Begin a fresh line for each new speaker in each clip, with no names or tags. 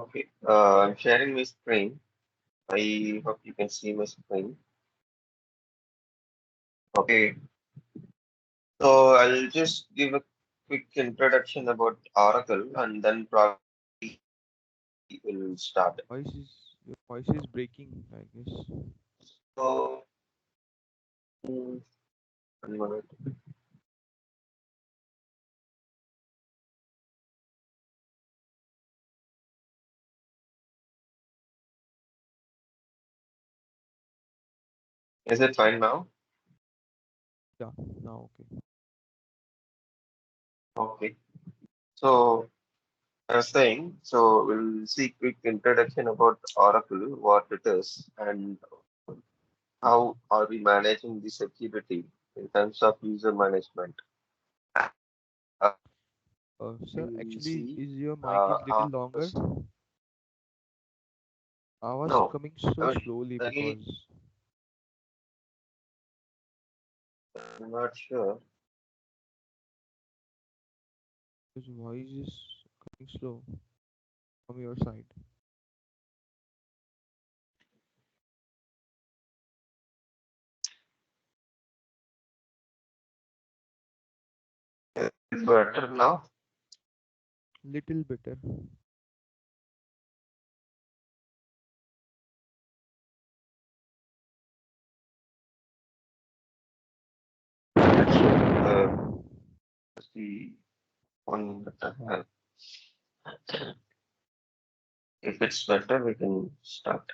Okay, I'm sharing my screen. I hope you can see my screen. Okay, so I'll just give a quick introduction about Oracle and then probably we'll start.
Your voice is breaking, I guess.
So, mm, 1 minute. Is it fine now?
Yeah, now okay.
Okay, so I was saying, so we'll see quick introduction about Oracle, what it is, and how are we managing the security in terms of user management. Uh,
Sir,
we'll
actually,
see
is your mic is little
how
longer? I was
no,
coming so
I mean,
slowly
really,
because
I'm not sure.
his voice is coming slow from your side.
It's better now.
Little better.
Let's check the one that I have. If it's better, we can start.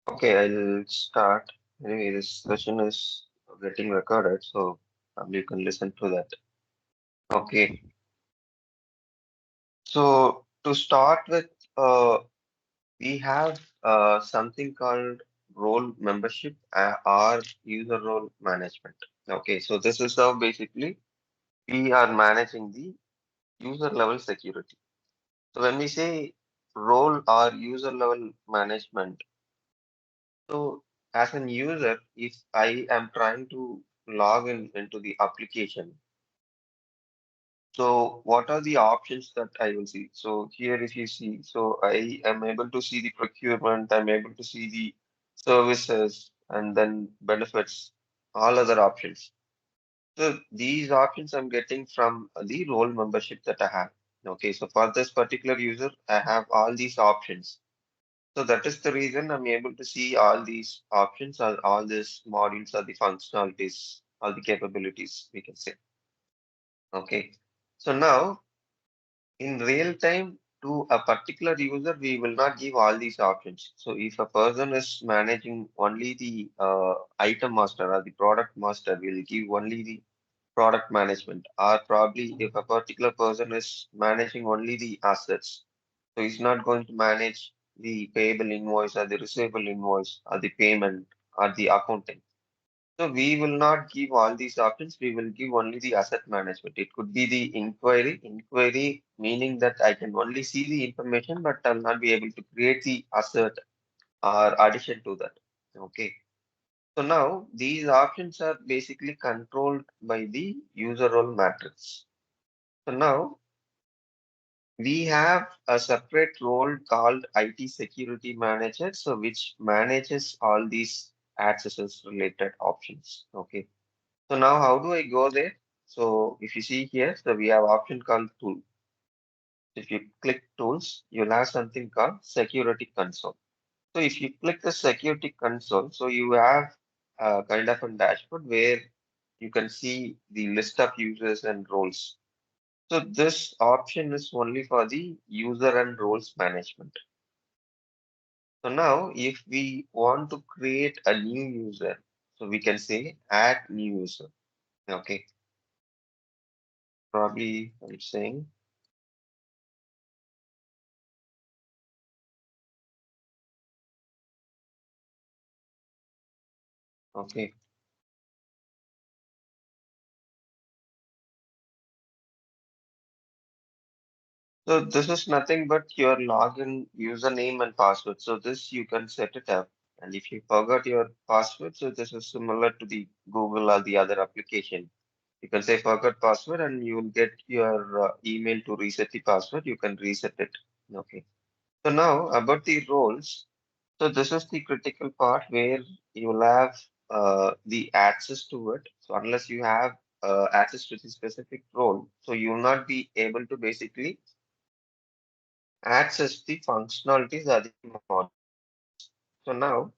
Okay, I'll start. Anyway, this session is getting recorded, so you can listen to that.
Yes.
Okay, so to start with, we have something called role membership or user role management. Okay, so this is how basically we are managing the user level security. So when we say role or user level management, so as an user, if I am trying to log in into the application, so what are the options that I will see? So here if you see, so I am able to see the procurement, I'm able to see the services and then benefits, all other options. So these options I'm getting from the role membership that I have. Okay, so for this particular user, I have all these options. So that is the reason I'm able to see all these options, all these modules, or the functionalities, all the capabilities, we can say. Okay. So now in real time to a particular user, we will not give all these options. So if a person is managing only the item master or the product master, we'll give only the product management. Or probably if a particular person is managing only the assets, so he's not going to manage the payable invoice or the receivable invoice or the payment or the accounting. So we will not give all these options. We will give only the asset management. It could be the inquiry. Inquiry meaning that I can only see the information, but I'll not be able to create the asset or addition to that. Okay. So now these options are basically controlled by the user role matrix. So now we have a separate role called IT security manager, so which manages all these accesses related options. Okay. So now how do I go there? So if you see here, so we have option called tool. If you click tools, you'll have something called security console. So if you click the security console, so you have a kind of a dashboard where you can see the list of users and roles. So this option is only for the user and roles management. So now if we want to create a new user, so we can say add new user. Okay, probably I'm saying, okay. So this is nothing but your login username and password. So this you can set it up. And if you forgot your password, so this is similar to the Google or the other application. You can say forgot password and you will get your email to reset the password. You can reset it. Okay. So now about the roles. So this is the critical part where you will have the access to it. So unless you have access to the specific role, so you will not be able to basically access the functionalities or the modules. So now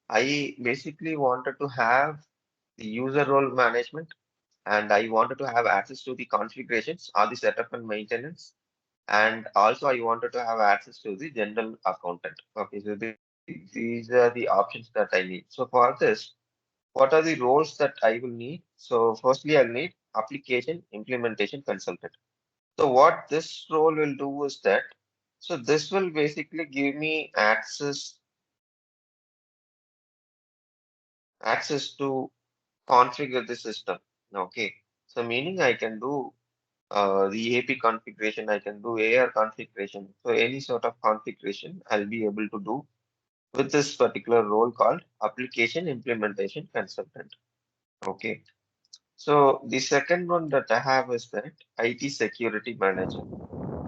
I basically wanted to have the user role management and I wanted to have access to the configurations or the setup and maintenance. And also I wanted to have access to the general accountant. Okay, so these are the options that I need. So for this, what are the roles that I will need? So firstly, I'll need application implementation consultant. So what this role will do is that, so this will basically give me access to configure the system. Okay. So meaning I can do the AP configuration, I can do AR configuration. So any sort of configuration I'll be able to do with this particular role called application implementation consultant. Okay. So the second one that I have is that IT security manager.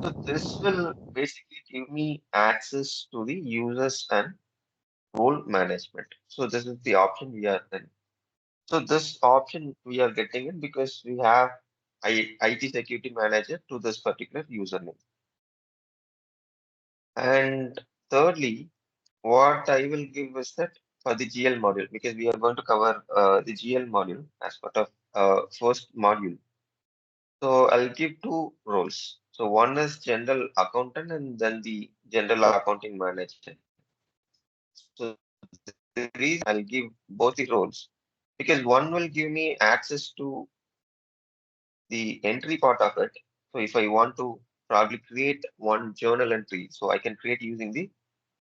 So this will basically give me access to the users and role management. So this is the option we are in. So this option we are getting it because we have IT security manager to this particular username. And thirdly, what I will give is that for the GL module, because we are going to cover the GL module as part of first module. So I'll give two roles. So one is general accountant and then the general accounting manager. So the reason I'll give both the roles because one will give me access to the entry part of it. So if I want to probably create one journal entry, so I can create using the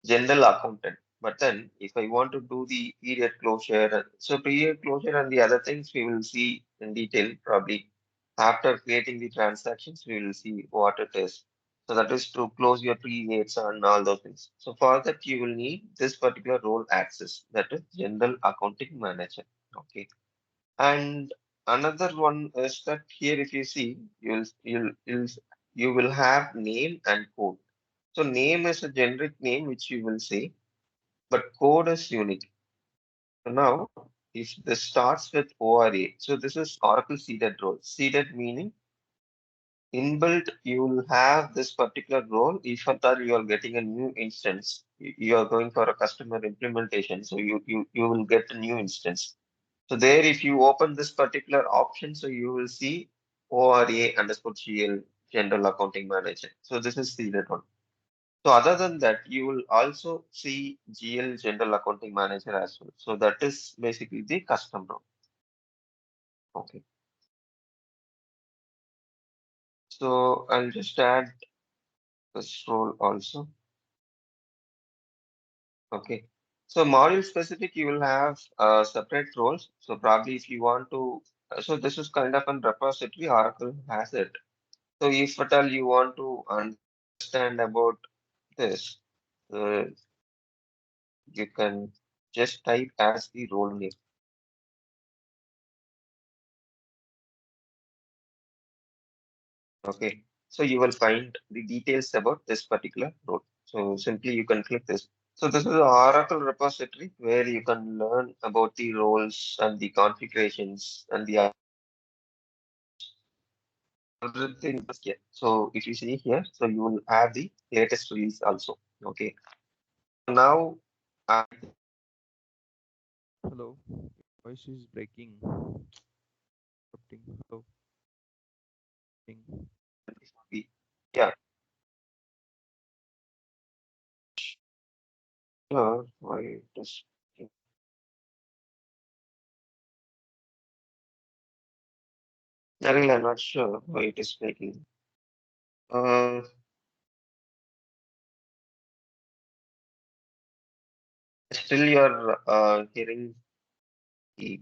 general accountant. But then if I want to do the period closure, so period closure and the other things we will see in detail probably after creating the transactions, we will see what it is. So that is to close your periods and all those things. So for that you will need this particular role access, that is general accounting manager. Okay. And another one is that here if you see, you will have name and code. So name is a generic name which you will say, but code is unique. So now, if this starts with ORA, so this is Oracle seeded role. Seeded meaning inbuilt, you will have this particular role. If at all you are getting a new instance, you are going for a customer implementation, so you will get a new instance. So there, if you open this particular option, so you will see ORA underscore GL General Accounting Manager. So this is seeded one. So other than that, you will also see GL General Accounting Manager as well. So that is basically the custom role. Okay. So I'll just add this role also. Okay. So module specific, you will have separate roles. So probably if you want to, so this is kind of an repository, Oracle has it. So if at all you want to understand about this, uh, you can just type as the role name. Okay, so you will find the details about this particular role. So simply you can click this. So this is the Oracle repository where you can learn about the roles and the configurations and the everything is here. So if you see here, so you will have the latest release also. Okay. Now I
Hello. Voice is breaking. Interrupting. Hello. Thing.
think we, yeah, sure. Why it is really, I'm not sure why it is making. Uh, still you're hearing the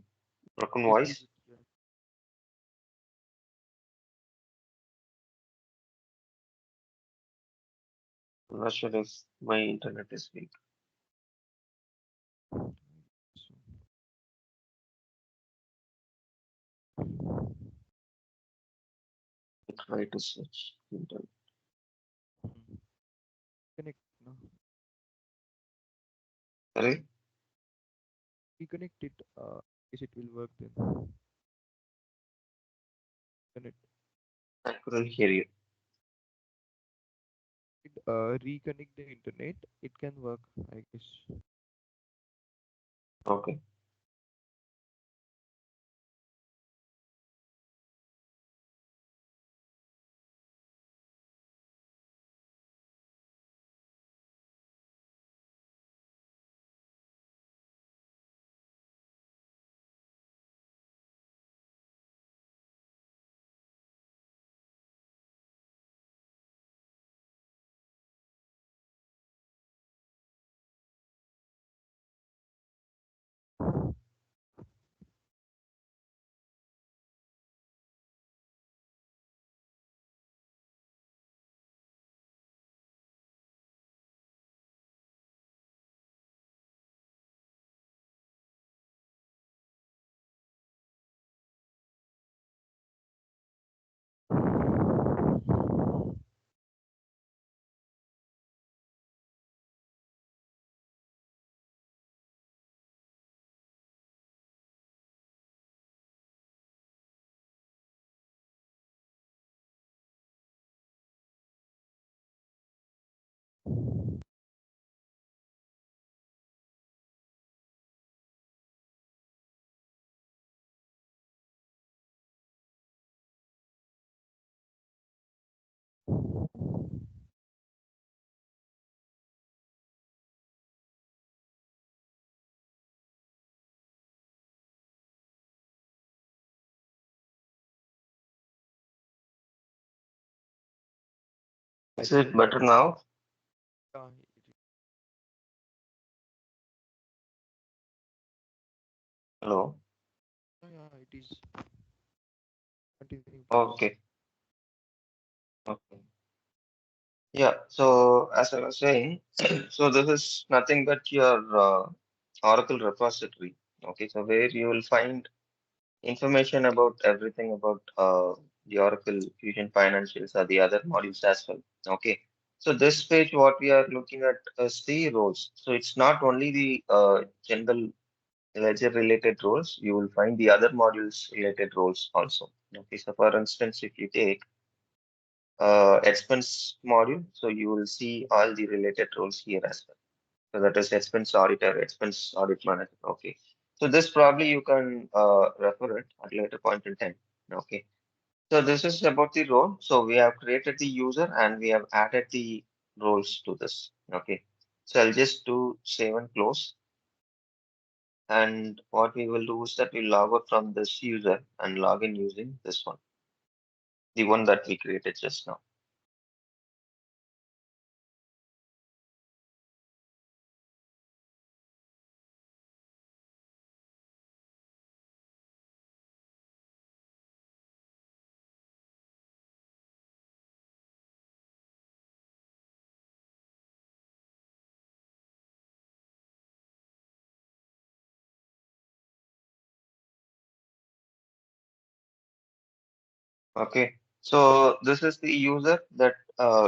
broken
Yes, yes,
voice.
it's yeah.
I'm not sure if my internet is weak.
So,
Try to search.
hmm. Connect now.
Sorry,
Reconnect it. Is it will work then? Connect.
I couldn't hear you.
Reconnect the internet. It can work, I guess.
Okay. Is it better now?
Yeah,
Hello.
yeah, it is. Continue, please.
Okay. Okay. Yeah. So as I was saying, so this is nothing but your Oracle repository. Okay. So where you will find information about everything about the Oracle Fusion Financials or the other modules as well. Okay. So this page, what we are looking at is the roles. So it's not only the general ledger related roles, you will find the other modules related roles also. Okay. So for instance, if you take expense module, so you will see all the related roles here as well. So that is expense auditor, expense audit manager. Okay. So this probably you can refer it at a later point in time. Okay. So this is about the role. So we have created the user and we have added the roles to this. Okay. So I'll just do save and close. And what we will do is that we log out from this user and log in using this one, the one that we created just now. Okay, so this is the user that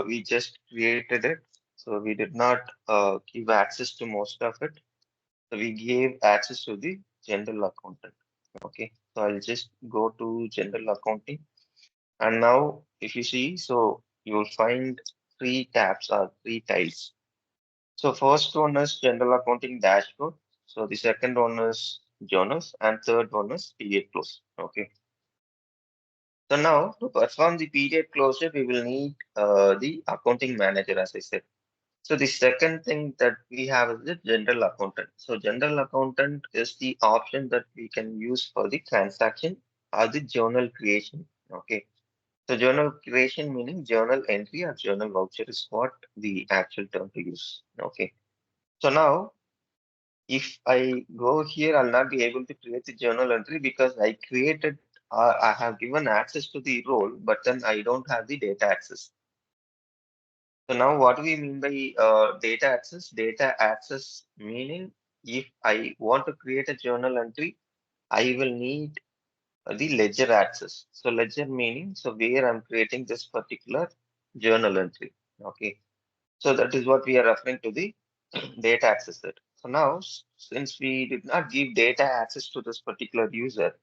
we just created it. So we did not give access to most of it. So we gave access to the general accountant. Okay, so I'll just go to general accounting. And now if you see, so you will find three tabs or three tiles. So first one is general accounting dashboard. So the second one is journals and third one is period close. Okay. So now to perform the period closure, we will need the accounting manager, as I said. So the second thing that we have is the general accountant. So general accountant is the option that we can use for the transaction or the journal creation. Okay. So journal creation meaning journal entry or journal voucher is what the actual term to use. Okay. So now if I go here, I'll not be able to create the journal entry because I created, I have given access to the role, but then I don't have the data access. So now what do we mean by data access? Data access meaning if I want to create a journal entry, I will need the ledger access. So ledger meaning, so where I'm creating this particular journal entry. Okay. So that is what we are referring to the data access set. So now, since we did not give data access to this particular user,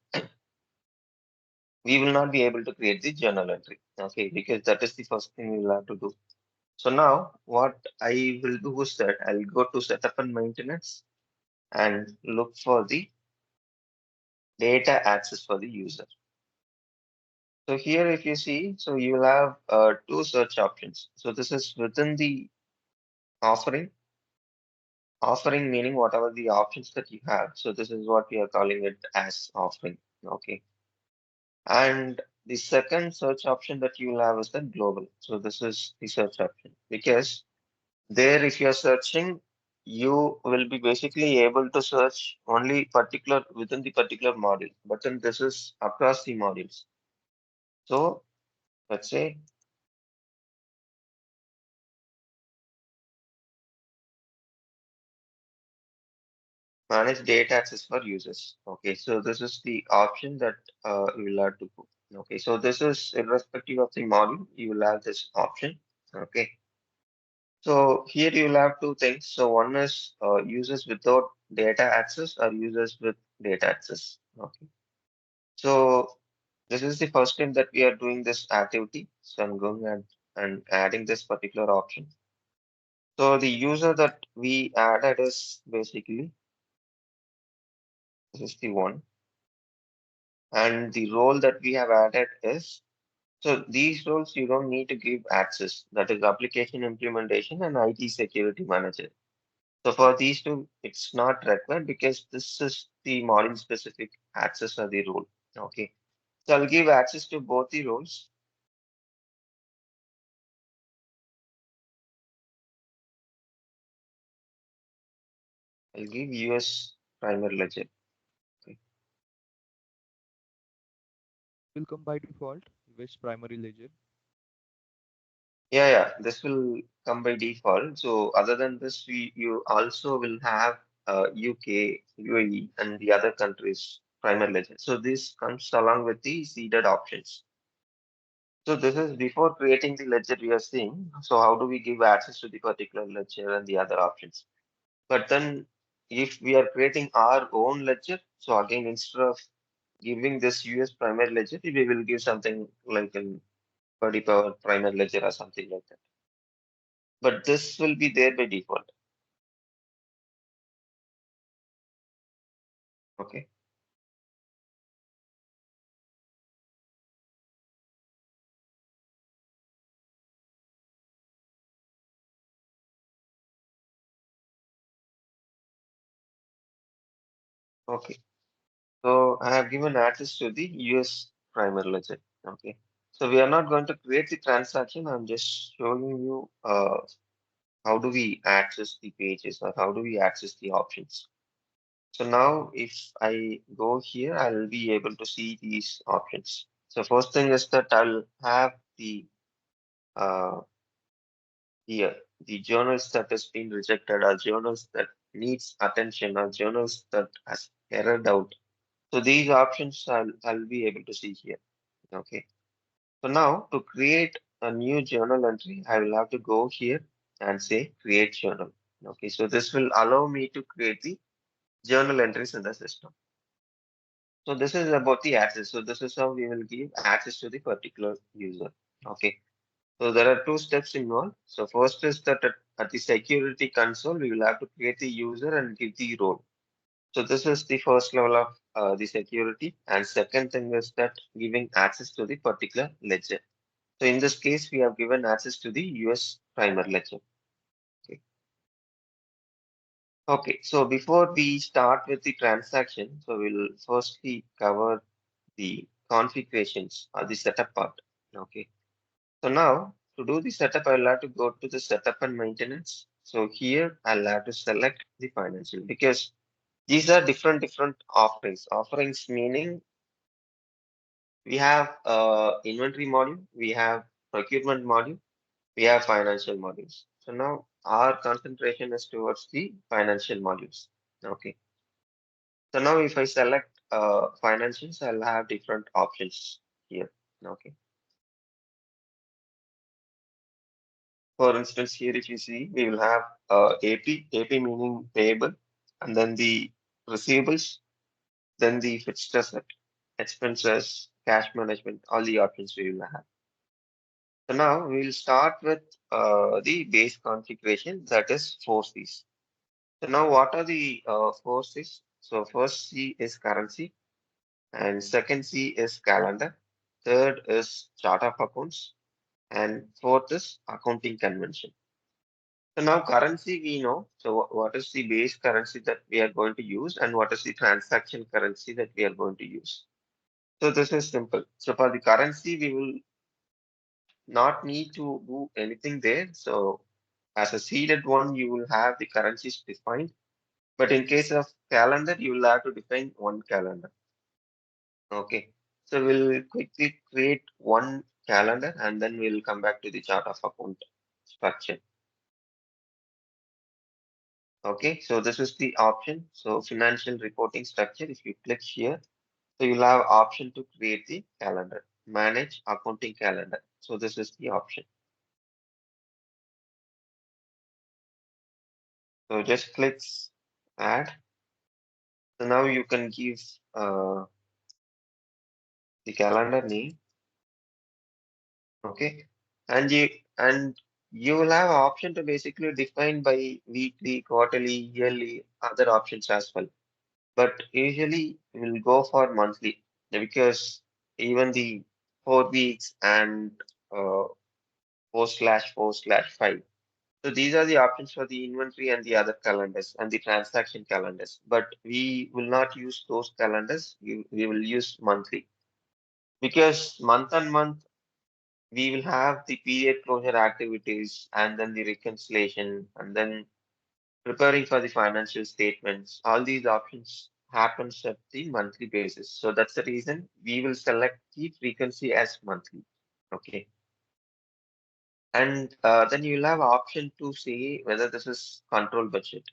we will not be able to create the journal entry. Okay, because that is the first thing we will have to do. So now, what I will do is that I'll go to setup and maintenance and look for the data access for the user. So here, if you see, so you will have two search options. So this is within the offering. Offering meaning whatever the options that you have. So this is what we are calling it as offering. Okay. And the second search option that you will have is the global. So this is the search option because there, if you are searching, you will be basically able to search only particular within the particular module. But then this is across the modules. So let's say manage data access for users. Okay, so this is the option that you will have to put. Okay, so this is irrespective of the module, you will have this option. Okay, so here you will have two things. So one is users without data access or users with data access. Okay, so this is the first time that we are doing this activity. So I'm going and adding this particular option. So the user that we added is basically this is the one. And the role that we have added is, so these roles you don't need to give access, that is application implementation and IT security manager. So for these two, it's not required because this is the module specific access for the role. Okay. So I'll give access to both the roles. I'll give US primary ledger. Okay.
Will come by default with primary ledger.
Yeah, this will come by default. So other than this, you also will have UK, UAE, and the other countries primary ledger. So this comes along with the seeded options. So this is before creating the ledger we are seeing. So how do we give access to the particular ledger and the other options? But then if we are creating our own ledger, so again, instead of giving this US primary ledger, we will give something like an BuddyPower primary ledger or something like that. But this will be there by default. Okay. Okay. So I have given access to the US primary ledger. Okay. So we are not going to create the transaction. I'm just showing you how do we access the pages or how do we access the options. So now if I go here, I'll be able to see these options. So first thing is that I'll have the uh, here the journals that has been rejected or journals that needs attention or journals that has errored out. So these options I'll be able to see here. Okay. So now to create a new journal entry, I will have to go here and say create journal. Okay. So this will allow me to create the journal entries in the system. So this is about the access. So this is how we will give access to the particular user. Okay. So there are two steps involved. So first is that at the security console, we will have to create the user and give the role. So this is the first level of the security. And second thing is that giving access to the particular ledger. So in this case, we have given access to the US primary ledger. Okay. Okay. So before we start with the transaction, so we'll firstly cover the configurations or the setup part. Okay. So now to do the setup, I'll have to go to the setup and maintenance. So here I'll have to select the financial because these are different offerings. Offerings meaning we have inventory module, we have procurement module, we have financial modules. So now our concentration is towards the financial modules. Okay. So now if I select financials, I'll have different options here. Okay. For instance, here if you see, we will have AP meaning payable, and then the receivables, then the fixed asset, expenses, cash management, all the options we will have. So now we'll start with the base configuration, that is 4Cs. So now what are the 4Cs? So first C is currency, and second C is calendar, third is chart of accounts, and fourth is accounting convention. So now currency we know. So what is the base currency that we are going to use, and what is the transaction currency that we are going to use? So this is simple. So for the currency, we will not need to do anything there. So as a seeded one, you will have the currencies defined. But in case of calendar, you will have to define one calendar. Okay. So we'll quickly create one calendar and then we'll come back to the chart of account structure. Okay. So this is the option. So financial reporting structure. If you click here, so you'll have option to create the calendar, manage accounting calendar. So this is the option. So just clicks add. So now you can give the calendar name, okay, and you will have option to basically define by weekly, quarterly, yearly, other options as well. But usually we'll go for monthly because even the 4 weeks and uh, 4/4/5. So these are the options for the inventory and the other calendars and the transaction calendars. But we will not use those calendars. We will use monthly because month on month we will have the period closure activities and then the reconciliation and then preparing for the financial statements. All these options happens at the monthly basis. So that's the reason we will select the frequency as monthly. Okay. And then you'll have option to say whether this is control budget.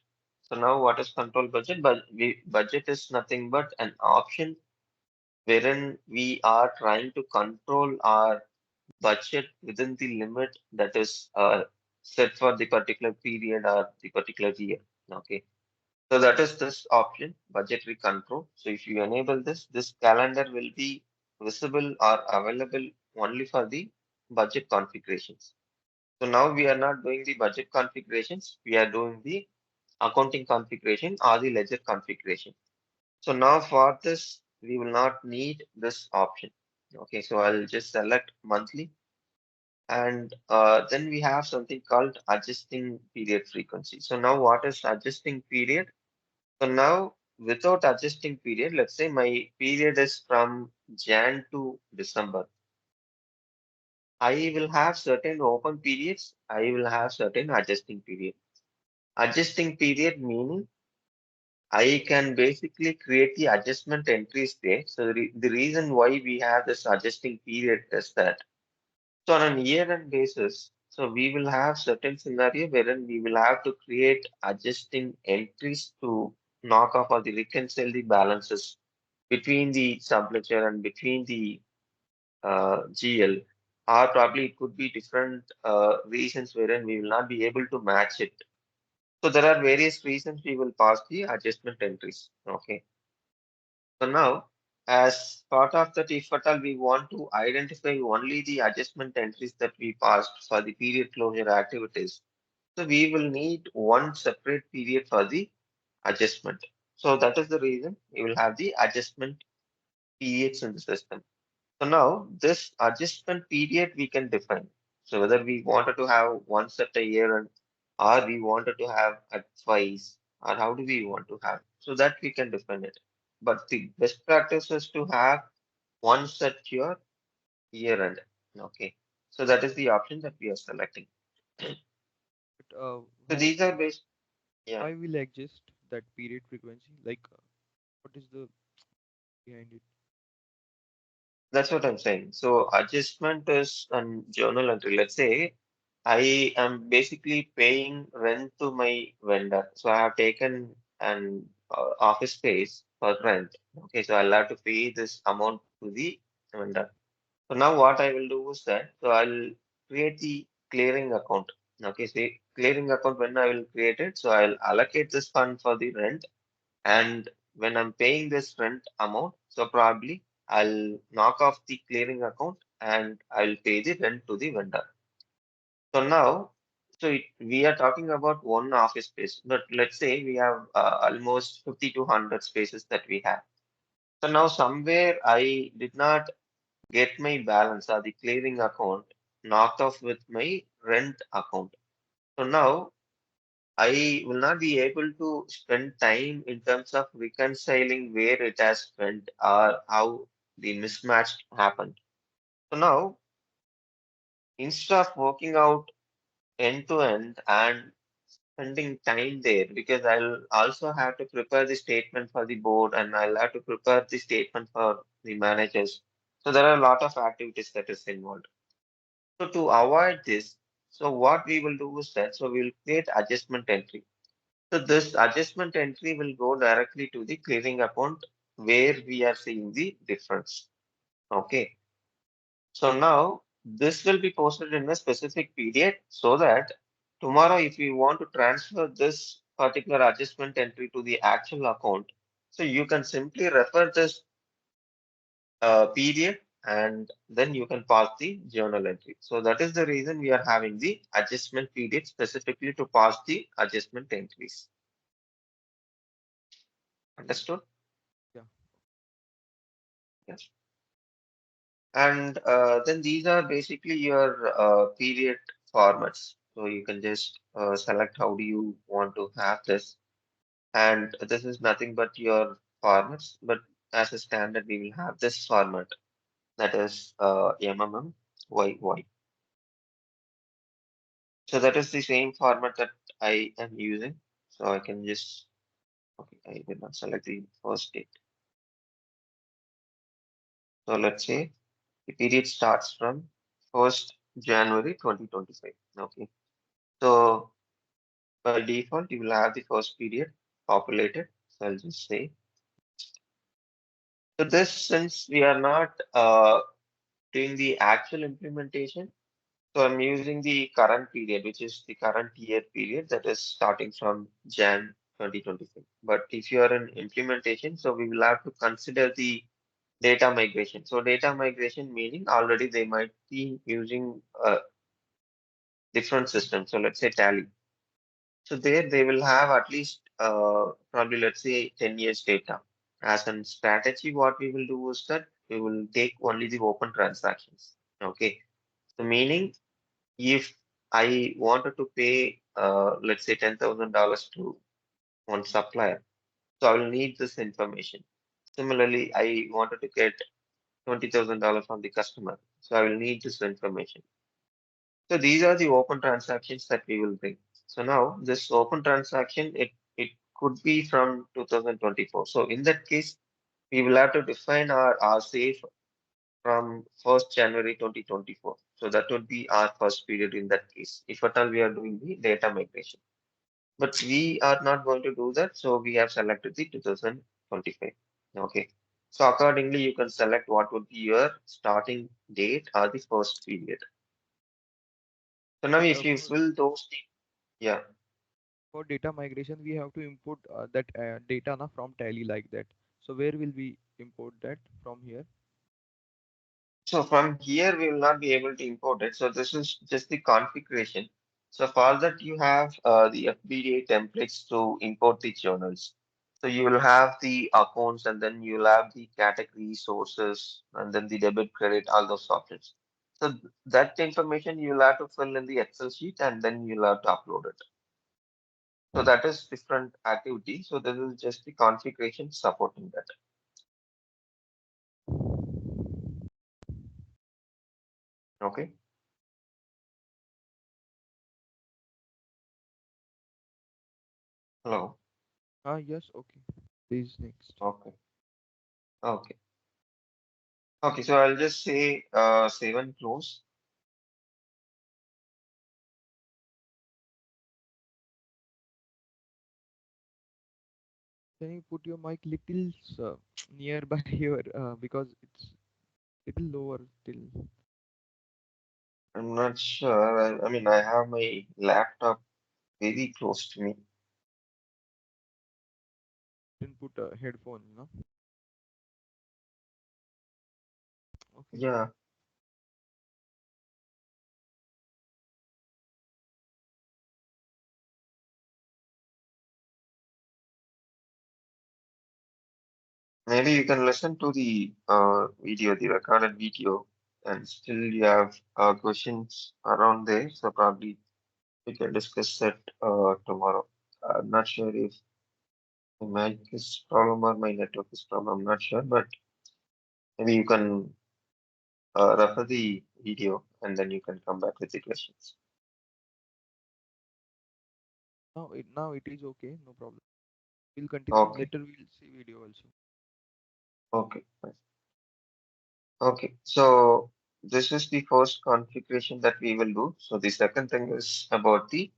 So now what is control budget? But budget is nothing but an option wherein we are trying to control our budget within the limit that is set for the particular period or the particular year. Okay. So that is this option, budgetary control. So if you enable this, this calendar will be visible or available only for the budget configurations. So now we are not doing the budget configurations, we are doing the accounting configuration or the ledger configuration. So now for this, we will not need this option. Okay, so I'll just select monthly and then we have something called adjusting period frequency. So now what is adjusting period? So now without adjusting period, let's say my period is from Jan to December. I will have certain open periods. I will have certain adjusting period. Adjusting period meaning I can basically create the adjustment entries there. So the reason why we have this adjusting period is that so on a year-end basis, so we will have certain scenario wherein we will have to create adjusting entries to knock off or the reconcile the balances between the subledger and between the GL. Or probably it could be different reasons wherein we will not be able to match it. So there are various reasons we will pass the adjustment entries. Okay. So now, as part of that, if at all we want to identify only the adjustment entries that we passed for the period closure activities, so we will need one separate period for the adjustment. So that is the reason we will have the adjustment periods in the system. So now this adjustment period we can define. So whether we wanted to have once at a year and or we wanted to have at twice or how do we want to have? So that we can define it. But the best practice is to have once at your year end. Okay. So that is the option that we are selecting.
But
So these are based, yeah,
why will adjust that period frequency? Like, what is the behind it?
that's what I'm saying. So adjustment is an journal entry. Let's say I am basically paying rent to my vendor. So I have taken an office space for rent. Okay, so I'll have to pay this amount to the vendor. So now what I will do is that, so I'll create the clearing account. Okay, so clearing account, when I will create it, so I'll allocate this fund for the rent, and when I'm paying this rent amount, so probably I'll knock off the clearing account and I'll pay the rent to the vendor. So now, we are talking about one office space, but let's say we have almost 50 to 100 spaces that we have. So now somewhere I did not get my balance or the clearing account knocked off with my rent account. So now I will not be able to spend time in terms of reconciling where it has spent or how the mismatch happened. So now, instead of working out end to end and spending time there, because I'll also have to prepare the statement for the board and I'll have to prepare the statement for the managers. So there are a lot of activities that is involved. So to avoid this, so what we will do is that, so we'll create adjustment entry. So this adjustment entry will go directly to the clearing account where we are seeing the difference. Okay. So now this will be posted in a specific period so that tomorrow if you want to transfer this particular adjustment entry to the actual account, so you can simply refer this period and then you can pass the journal entry. So that is the reason we are having the adjustment period specifically to pass the adjustment entries. Understood?
Yeah.
Yes. And then these are basically your period formats. So you can just select how do you want to have this. And this is nothing but your formats. But as a standard, we will have this format that is MMM. So that is the same format that I am using. So I can just, okay, I did not select the first date. So let's say the period starts from 1st January 2025. Okay. So by default, you will have the first period populated. So I'll just say, so this, since we are not doing the actual implementation, so I'm using the current period, which is the current year period that is starting from Jan 2025. But if you are in implementation, so we will have to consider the data migration. So data migration meaning already they might be using a different system. So let's say Tally. So there they will have at least probably let's say 10 years data. As a strategy, what we will do is that we will take only the open transactions. Okay. So meaning if I wanted to pay let's say $10,000 to one supplier, so I will need this information. Similarly, I wanted to get $20,000 from the customer, so I will need this information. So these are the open transactions that we will bring. So now this open transaction, it could be from 2024. So in that case, we will have to define our safe from 1st January 2024. So that would be our first period in that case, if at all we are doing the data migration. But we are not going to do that, so we have selected the 2025. Okay. So accordingly, you can select what would be your starting date or the first period. So now
But
if you fill those, yeah.
for data migration, we have to import that data na from Tally like that. So where will we import that from here?
So from here, we will not be able to import it. So this is just the configuration. So for that, you have the FBDA templates to import the journals. So you will have the accounts and then you'll have the category sources and then the debit credit, all those options. So that information you'll have to fill in the Excel sheet and then you'll have to upload it. So that is different activity. So this is just the configuration supporting that. Okay. Hello.
Ah, yes, okay. Please next.
Okay. Okay. Okay, so I'll just say save and close.
Can you put your mic little nearby here because it's little lower still.
I'm not sure. I mean, I have my laptop very close to me.
Didn't put a headphone, you know. Okay.
Yeah, maybe you can listen to the video, the recorded video, and still you have questions around there. So probably we can discuss that tomorrow. I'm not sure if my mic is problem or my network is problem. I'm not sure, but maybe you can refer the video and then you can come back with the questions.
Now it is okay, no problem. We'll continue
Okay,
later. We'll see video also.
okay, fine. Okay. So this is the first configuration that we will do. So the second thing is about the,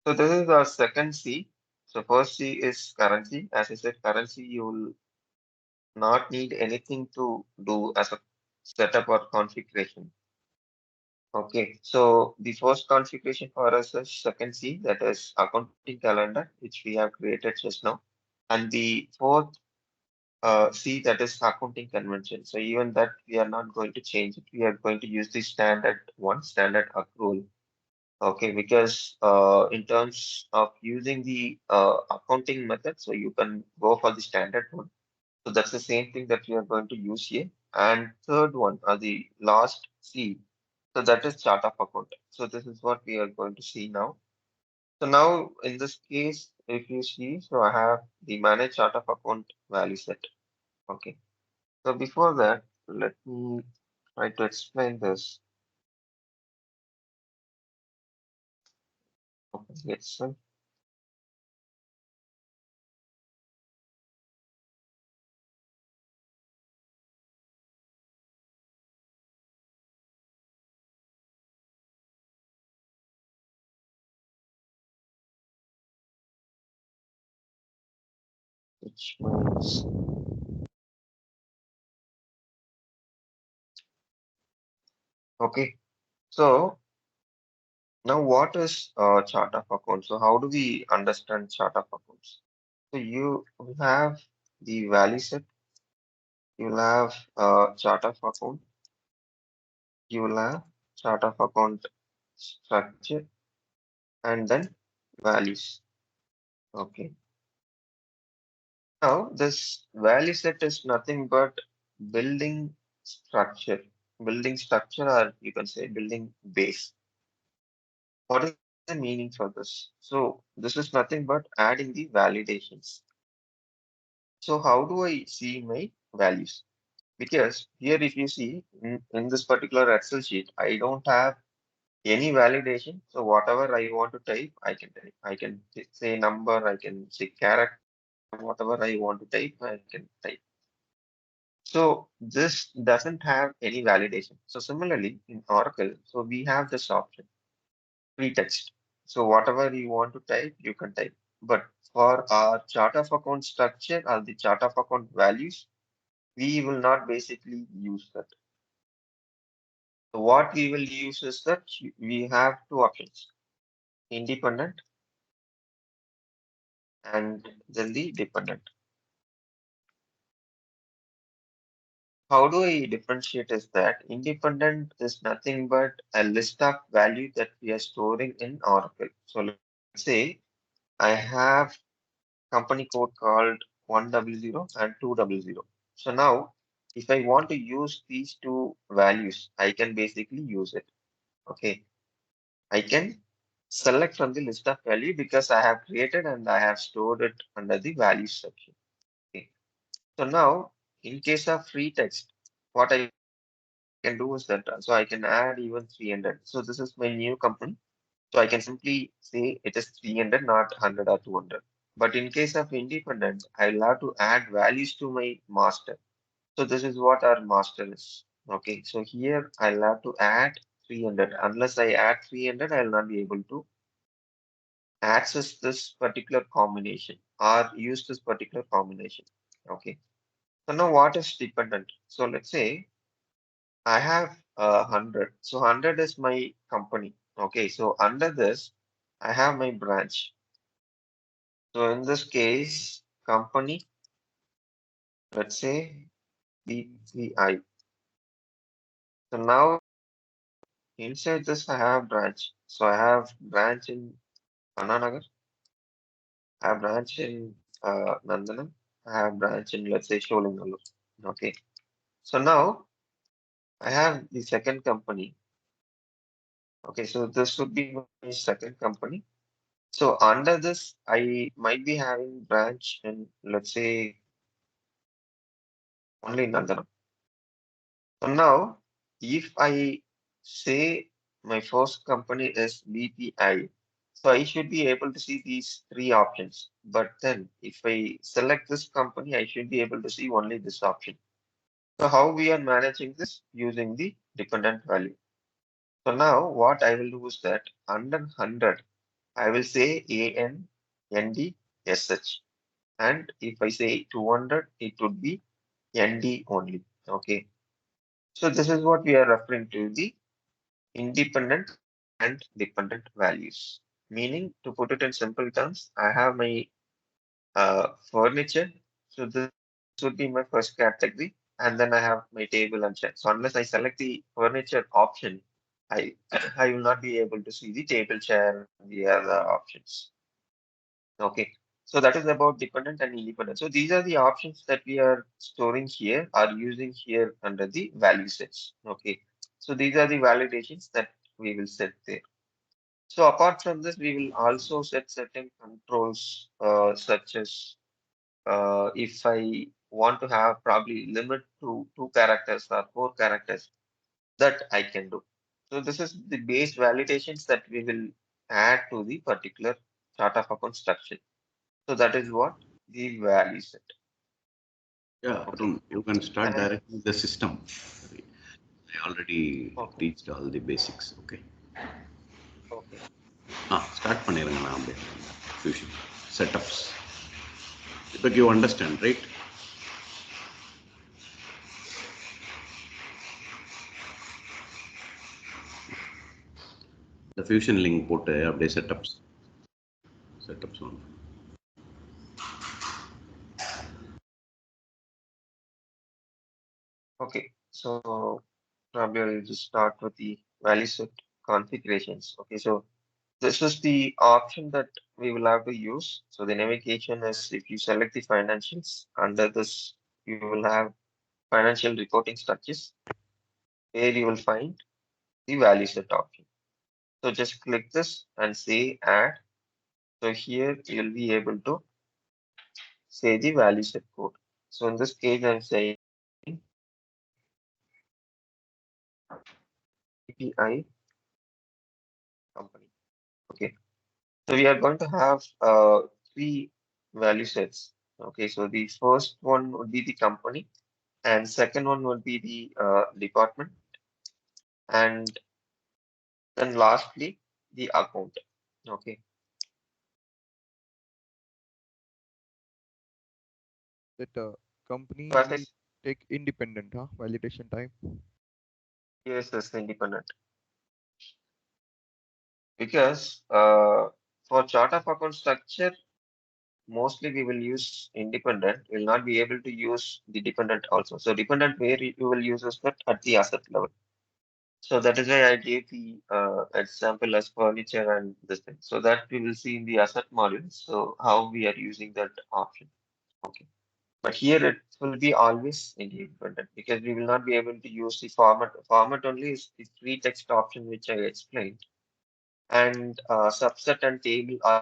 so this is our second C. So first C is currency. As I said, currency you will not need anything to do as a setup or configuration. Okay, so the first configuration for us is second C, that is accounting calendar, which we have created just now. And the fourth C, that is accounting convention. So even that we are not going to change it. We are going to use the standard one, standard accrual. Okay, because in terms of using the accounting method, so you can go for the standard one. So that's the same thing that we are going to use here. And third one, the last C, so that is chart of account. So this is what we are going to see now. So now in this case, if you see, so I have the manage chart of account value set. Okay. So before that, let me try to explain this. Okay, yes, which means okay. So now what is chart of accounts? So how do we understand chart of accounts? So you have the value set, you will have chart of account, you will have chart of account structure, and then values. Okay. Now this value set is nothing but building structure, building structure, or you can say building base. What is the meaning for this? So this is nothing but adding the validations. So how do I see my values? Because here, if you see in this particular Excel sheet, I don't have any validation. So whatever I want to type, I can type. I can say number, I can say character, whatever I want to type, I can type. So this doesn't have any validation. So similarly in Oracle, so we have this option, free text. So whatever you want to type, you can type. But for our chart of account structure or the chart of account values, we will not basically use that. So what we will use is that we have two options, independent and then the dependent. How do I differentiate is that independent is nothing but a list of value that we are storing in Oracle. So let's say I have company code called 100 and 200. So now if I want to use these two values, I can basically use it. Okay. I can select from the list of value because I have created and I have stored it under the values section. Okay. So now, in case of free text, what I can do is that so I can add even 300. So this is my new company. So I can simply say it is 300, not 100 or 200. But in case of independent, I'll have to add values to my master. So this is what our master is. Okay, so here I'll have to add 300. Unless I add 300, I'll not be able to access this particular combination or use this particular combination. Okay. So now what is dependent? So let's say I have 100. So 100 is my company. Okay. So under this, I have my branch. So in this case, company, let's say BPI. So now inside this, I have branch. So I have branch in Ananagar, I have branch in Nandanam, I have branch in, let's say, Sholingalur. Okay. So now I have the second company. Okay. So this would be my second company. So under this, I might be having branch in, let's say, only Nandanam. So now, if I say my first company is BPI, so I should be able to see these three options. But then if I select this company, I should be able to see only this option. So how we are managing this using the dependent value. So now what I will do is that under 100, I will say ANNDSH. And if I say 200, it would be ND only. Okay. So this is what we are referring to the independent and dependent values. Meaning, to put it in simple terms, I have my furniture. So this would be my first category. And then I have my table and chair. So unless I select the furniture option, I I will not be able to see the table, chair, and the other options. Okay. So that is about dependent and independent. So these are the options that we are storing here, are using here under the value sets. Okay. So these are the validations that we will set there. So apart from this, we will also set certain controls, such as if I want to have probably limit to 2 characters or 4 characters, that I can do. So this is the base validations that we will add to the particular chart of account structure. So that is what the value set.
Yeah,
Okay.
Arun, you can start
And
directly with the system. I already
okay.
teached all the basics. Okay.
Okay.
Start பண்ணிருங்க நான் அப்படியே fusion setups. But you understand, right? The fusion link போட்டு அப்படியே setups on.
Okay. So probably I'll just start with the value set configurations. Okay. So this is the option that we will have to use. So the navigation is if you select the financials under this, you will have financial reporting structures where you will find the value set option. So just click this and say add. So here you'll be able to say the value set code. So in this case, I'm saying BPI company. Okay. So we are going to have three value sets. Okay. So the first one would be the company, and second one would be the department, and then lastly the account. Okay.
That
So as I
company take independent, huh? Validation time.
yes, is independent because for chart of account structure, mostly we will use independent. We'll not be able to use the dependent also. So dependent where you will use is that at the asset level. So that is why I gave the example as furniture and this thing. So that we will see in the asset module. So how we are using that option. Okay. But here it will be always independent because we will not be able to use the format. Format only is the free text option which I explained. And subset and table are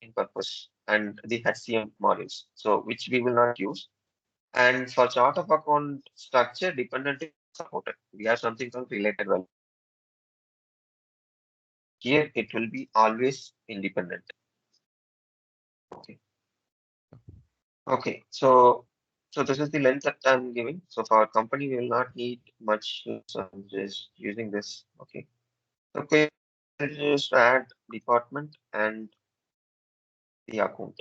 in purpose and the HCM modules. So which we will not use. And for chart of account structure, dependent is supported. We have something called related validation. Here it will be always independent. Okay. Okay. So this is the length that I'm giving. So for our company, we will not need much. So I'm just using this. Okay. Okay. I'll just add department, and the account.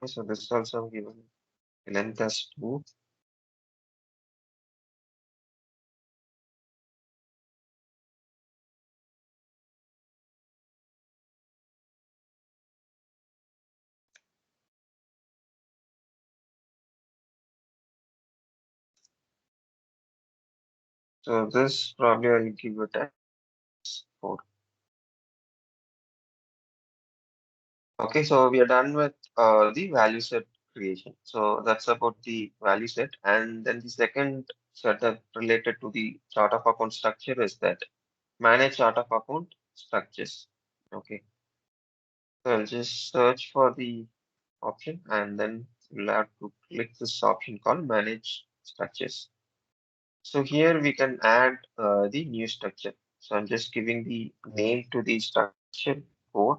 So this is also given length as 2. So this probably I'll give it as 4. Okay, so we are done with the value set creation. So that's about the value set. And then the second setup related to the chart of account structure is that manage chart of account structures. Okay, so I'll just search for the option and then we'll have to click this option called manage structures. So here we can add the new structure. So I'm just giving the name to the structure code.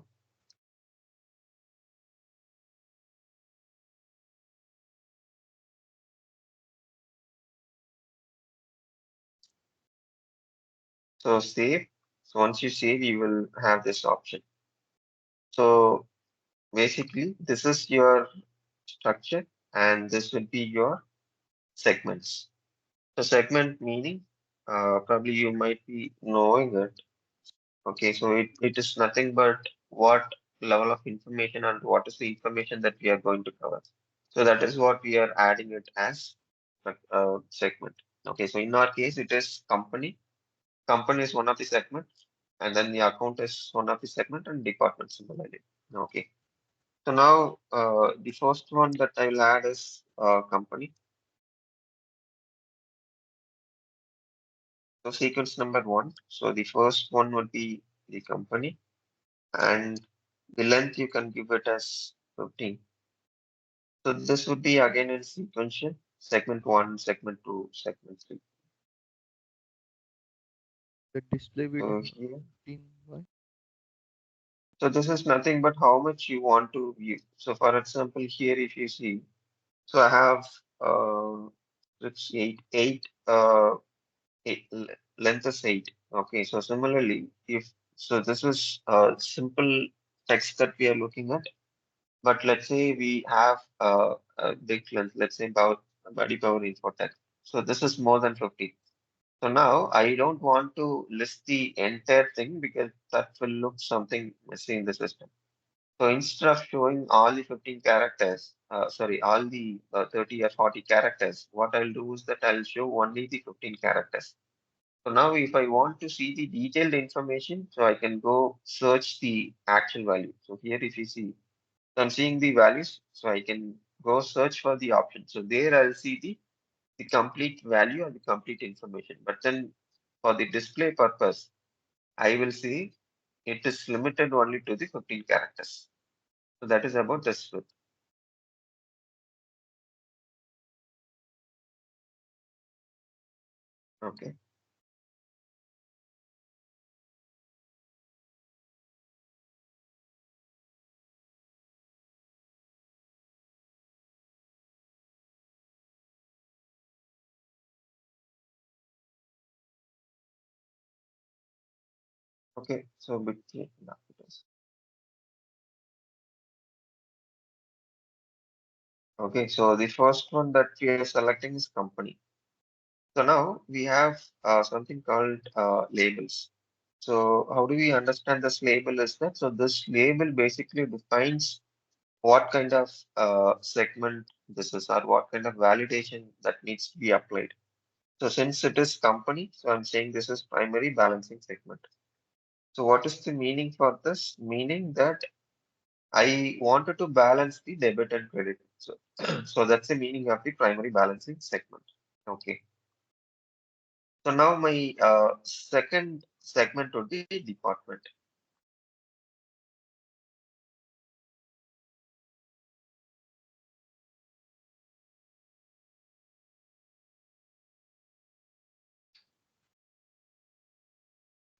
So save. So once you save, you will have this option. So basically, this is your structure and this will be your segments. So segment meaning, probably you might be knowing it. Okay, so it is nothing but what level of information and what is the information that we are going to cover. So that is what we are adding it as segment. Okay, so in our case, it is company. Company is one of the segment, and then the account is one of the segment, and department similarly. Okay, so now the first one that I will add is company. So sequence number 1. So the first one would be the company, and the length you can give it as 15. So this would be again in sequential, segment 1, segment 2, segment 3.
The display width
So here,
15 by
so this is nothing but how much you want to view. So for example, here if you see, so I have let's see, eight length is 8. Okay, so similarly, if so, this is simple text that we are looking at. But let's say we have a big length, let's say about BuddyPower InfoTech. So this is more than 50. So now I don't want to list the entire thing because that will look something messy in the system. So instead of showing all the 15 characters, sorry, all the 30 or 40 characters, what I'll do is that I'll show only the 15 characters. So now if I want to see the detailed information, so I can go search the actual value. So here if you see, so I'm seeing the values, so I can go search for the option. So there I'll see the complete value and the complete information. But then for the display purpose, I will see it is limited only to the 15 characters. So that is about this width. Okay. Okay. So between marketers. Okay. So the first one that we are selecting is company. So now we have something called labels. So how do we understand this label is that? So this label basically defines what kind of segment this is or what kind of validation that needs to be applied. So since it is company, so I'm saying this is primary balancing segment. So what is the meaning for this? Meaning that I wanted to balance the debit and credit. So, so that's the meaning of the primary balancing segment. Okay. So now my second segment would be department.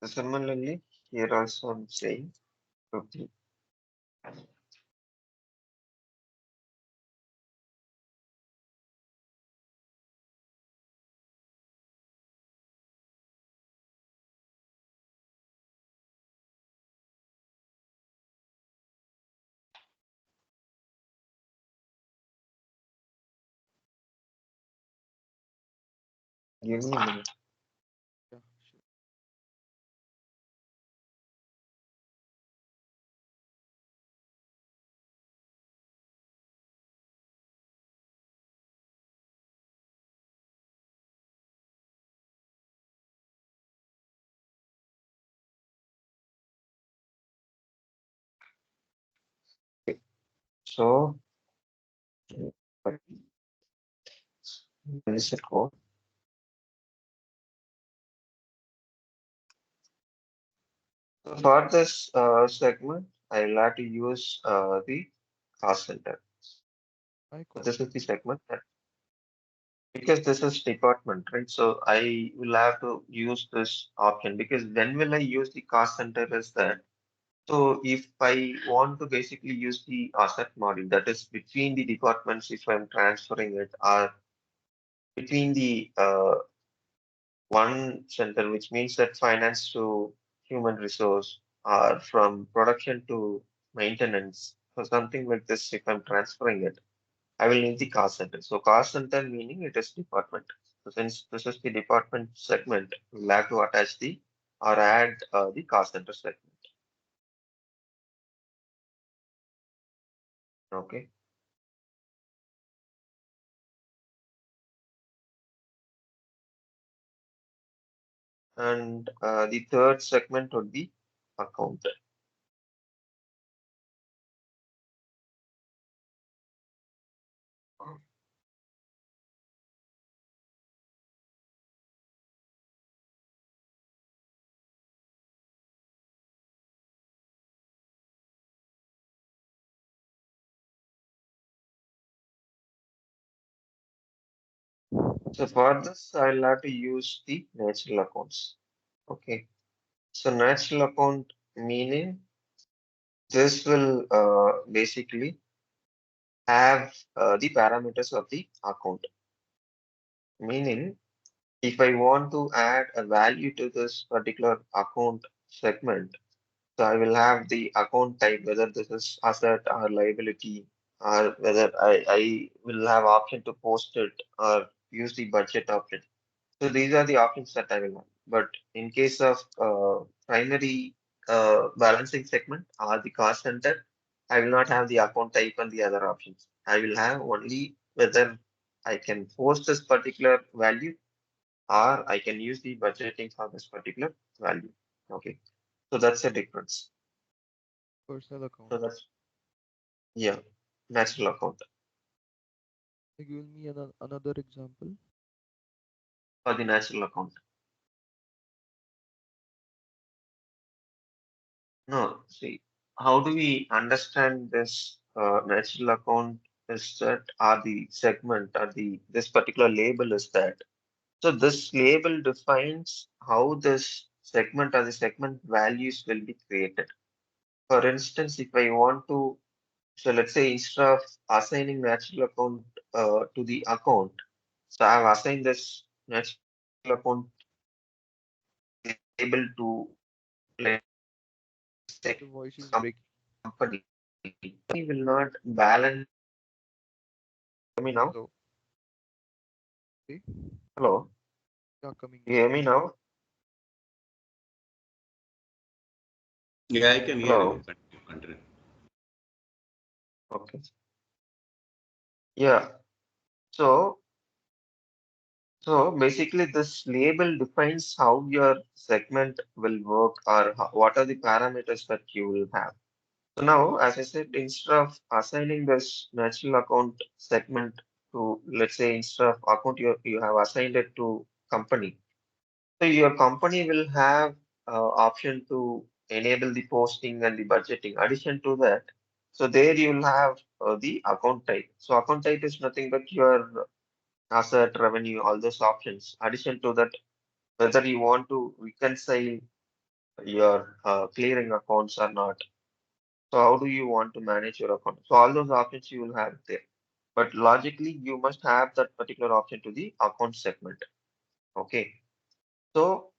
Similarly, here also I'm saying okay. Give me a minute.
Yeah, sure.
So, this is code. So for this segment, I will have to use the cost center.
I
So
cost
this is the
center.
segment because this is department, right? So I will have to use this option because when will I use the cost center is that. So if I want to basically use the asset model that is between the departments, if I'm transferring it, or between the one center, which means that finance to human resource, or from production to maintenance, or something like this, if I'm transferring it, I will need the cost center. So cost center meaning it is department. So since this is the department segment, we'll have to attach the or add the cost center segment. Okay. And the third segment would be account. So for this, I'll have to use the natural accounts. Okay. So natural account meaning this will basically have the parameters of the account. Meaning, if I want to add a value to this particular account segment, so I will have the account type, whether this is asset or liability, or whether I will have option to post it or use the budget option. So these are the options that I will have. But in case of primary balancing segment or the cost center, I will not have the account type and the other options. I will have only whether I can post this particular value or I can use the budgeting for this particular value. Okay. So that's the difference.
Personal account.
So that's, yeah, natural account
Can you give me another example?
for the natural account. No, see, how do we understand this natural account is that or the segment or the this particular label is that. So this label defines how this segment or the segment values will be created. For instance, if I want to, so let's say instead of assigning natural account to the account, so I've assigned this natural account label to, let's say, company.
Your
So
voice is
the
breaking.
company will not balance. Hear me now?
Hello. Okay.
Hello?
Yeah, coming
You
now.
hear me now?
Yeah, I can hear you.
Hello?
Continue, continue.
Okay. Yeah. So, so basically this label defines how your segment will work or what are the parameters that you will have. So now, as I said, instead of assigning this natural account segment to, let's say, instead of account, you have assigned it to company. So your company will have option to enable the posting and the budgeting. Addition to that, so there you will have the account type. So account type is nothing but your asset, revenue, all those options. Addition to that, whether you want to reconcile your clearing accounts or not. So how do you want to manage your account? So all those options you will have there. But logically, you must have that particular option to the account segment. Okay. So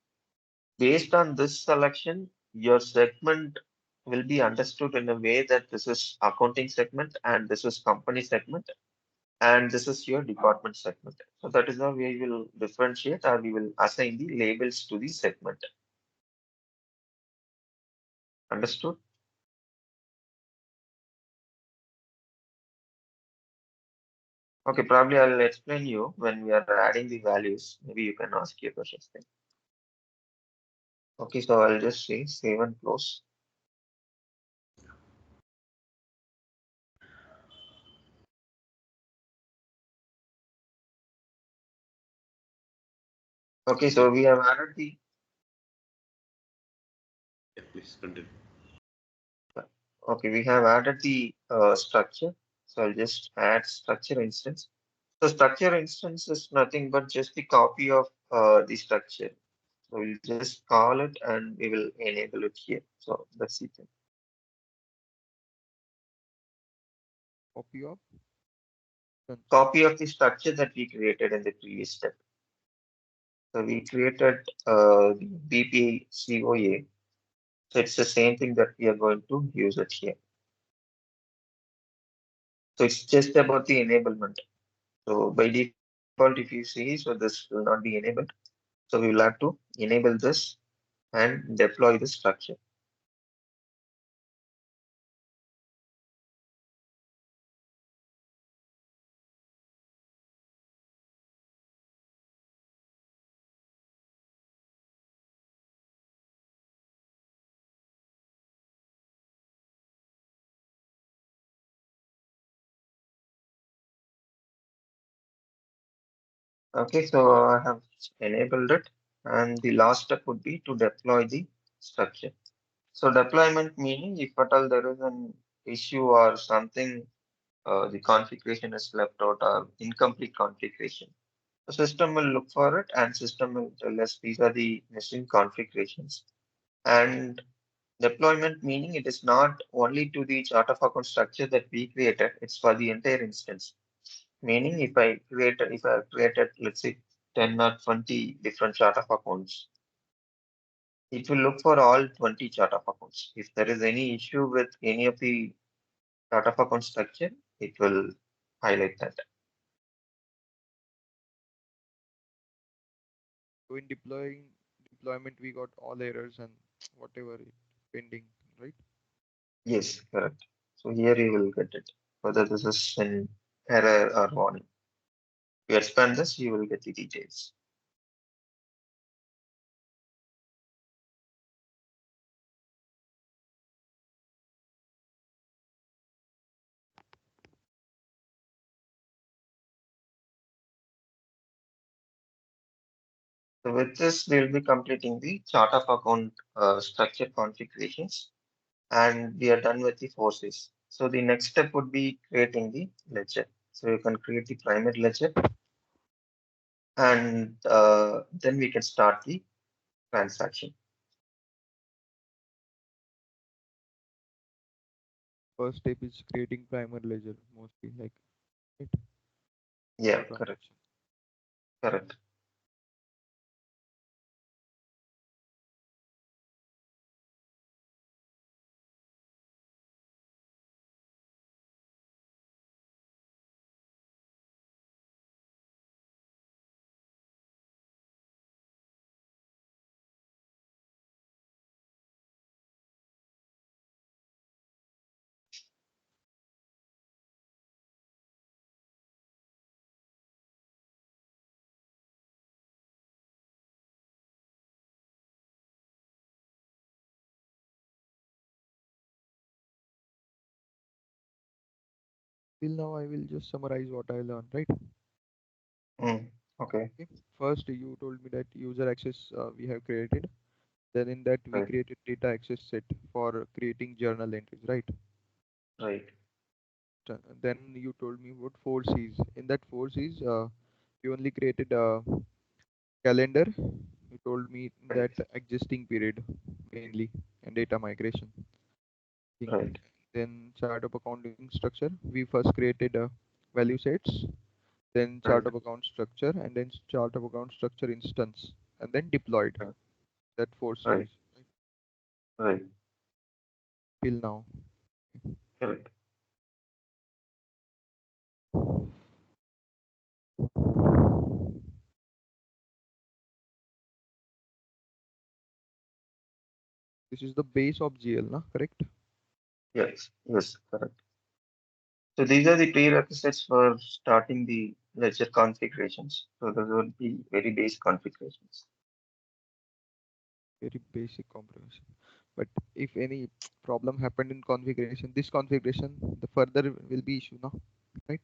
based on this selection, your segment will be understood in a way that this is accounting segment and this is company segment and this is your department segment. So that is how we will differentiate or we will assign the labels to the segment. Understood? Okay, probably I'll explain you when we are adding the values. Maybe you can ask your questions then. Okay, so I'll just say save and close. Okay, so we have added the
Yeah, please continue.
okay, we have added the structure. So I'll just add structure instance. So structure instance is nothing but just the copy of the structure. So we'll just call it and we will enable it here. So that's it.
Copy of instance.
Copy of the structure that we created in the previous step. So we created the BPCOA. So it's the same thing that we are going to use it here. So it's just about the enablement. So by default, if you see, so this will not be enabled. So we will have to enable this and deploy the structure. Okay, so I have enabled it. And the last step would be to deploy the structure. So deployment meaning if at all there is an issue or something, the configuration is left out or incomplete configuration. The system will look for it and system will tell us these are the missing configurations. And deployment meaning it is not only to the chart of account structure that we created, it's for the entire instance. Meaning if I created, let's say 10 or 20 different chart of accounts, it will look for all 20 chart of accounts. If there is any issue with any of the chart of account structure, it will highlight that.
So in deployment, we got all errors and whatever pending, right?
Yes, correct. So here you will get it, whether this is an error or warning. If you expand this, you will get the details. So with this, we will be completing the chart of account structure configurations, and we are done with the forces. So the next step would be creating the ledger. So you can create the primary ledger, and then we can start the transaction.
First step is creating primary ledger, mostly like it
Yeah,
for
correct,
transaction.
correct.
Till now, I will just summarize what I learned, right?
Mm, okay,
Okay. First, you told me that user access we have created. Then in that we
right,
created data access set for creating journal entries, right?
right.
Then you told me what four C's. In that four C's, we only created a calendar, You told me that
Right,
existing period mainly and data migration thing.
right,
Then chart of accounting structure. We first created a value sets, then chart
right,
of account structure, and then chart of account structure instance, and then deployed.
right,
That four
right,
stages right,
right,
till now.
correct.
This is the base of GL, na? Correct?
Yes, yes, correct. So these are the prerequisites for starting the ledger configurations. So those would be very base configurations.
Very basic comprehension. But if any problem happened in configuration, this configuration, the further will be issue, now, right?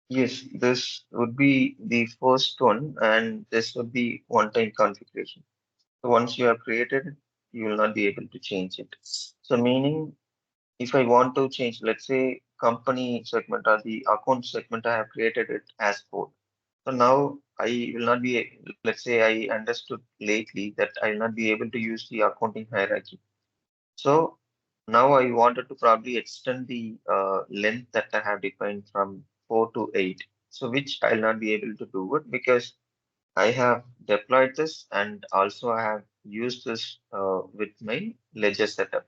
Yes, this would be the first one, and this would be one-time configuration. So once you have created it, you will not be able to change it. So meaning, if I want to change, let's say company segment or the account segment, I have created it as code. So now I will not be, let's say I understood lately that I will not be able to use the accounting hierarchy. So now I wanted to probably extend the length that I have defined from 4 to 8. So which I'll not be able to do it because I have deployed this and also I have used this with my ledger setup.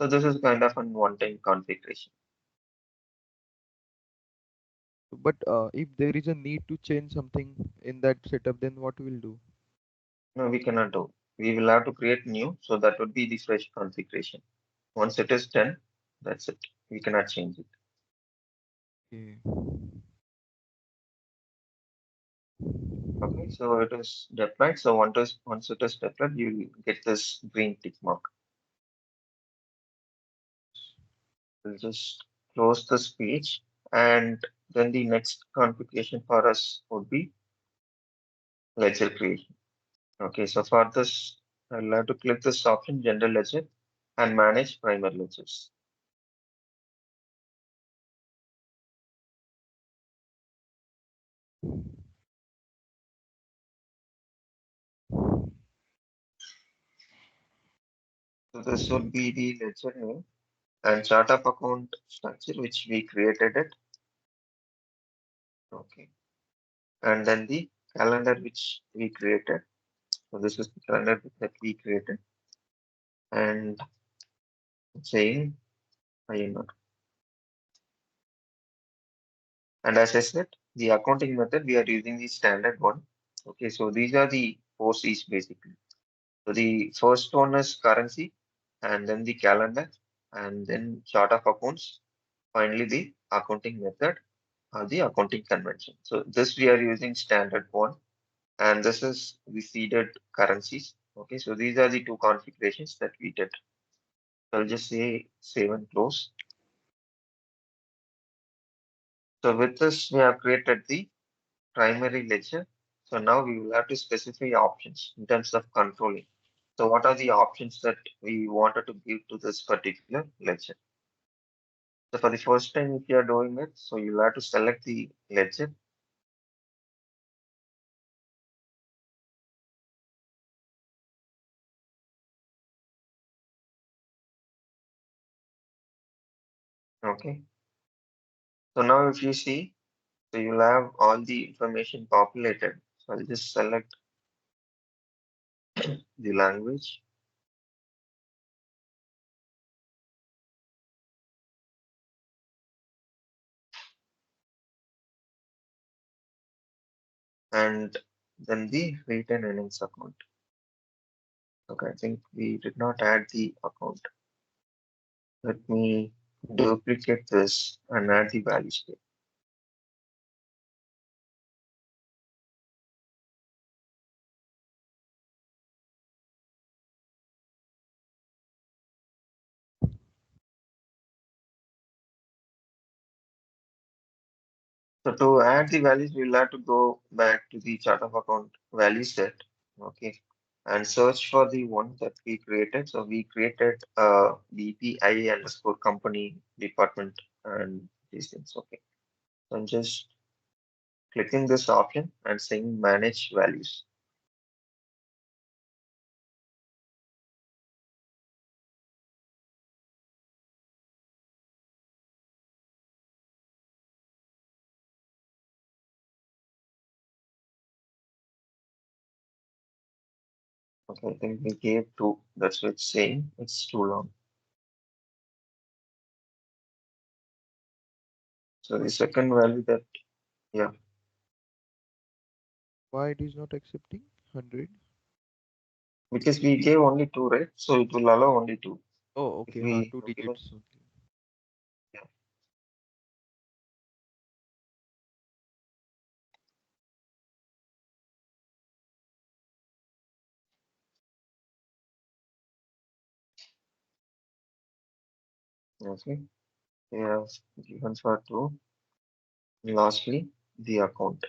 So this is kind of a one-time configuration.
But if there is a need to change something in that setup, then what we'll do?
No, we cannot do. We will have to create new. So that would be the fresh configuration. Once it is done, that's it. We cannot change it.
Okay.
Okay, so it is deployed. So once it is deployed, you will get this green tick mark. We'll just close this page, and then the next configuration for us would be ledger creation. Okay, so for this, I'll have to click this option, general ledger, and manage primary ledgers. So this would be the ledger name and chart of account structure, which we created it. Okay, and then the calendar which we created. So this is the calendar that we created, and saying INR. And as I said, the accounting method, we are using the standard one. Okay, so these are the four C's basically. So the first one is currency, and then the calendar, and then chart of accounts, finally the accounting method or the accounting convention. So this we are using standard one, and this is the seeded currencies. Okay, so these are the two configurations that we did. So I'll just say save and close. So with this, we have created the primary ledger. So now we will have to specify options in terms of controlling. So what are the options that we wanted to give to this particular ledger? So for the first time, if you are doing it, so you'll have to select the ledger. Okay. So now if you see, so you'll have all the information populated. So I'll just select the language, and then the return earnings account. Okay, I think we did not add the account. Let me duplicate this and add the value state. So to add the values, we'll have to go back to the chart of account value set. Okay. And search for the one that we created. So we created BPI underscore company department and these things. Okay. So I'm just clicking this option and saying manage values. Okay, I think we gave two. That's what it's saying. It's too long. So the second value that, yeah,
Why it is not accepting 100?
because we gave only two, right? So it will allow only two.
Oh,
If
okay,
we
two
have given,
digits only.
yeah, okay, we have given for two. Lastly, the account.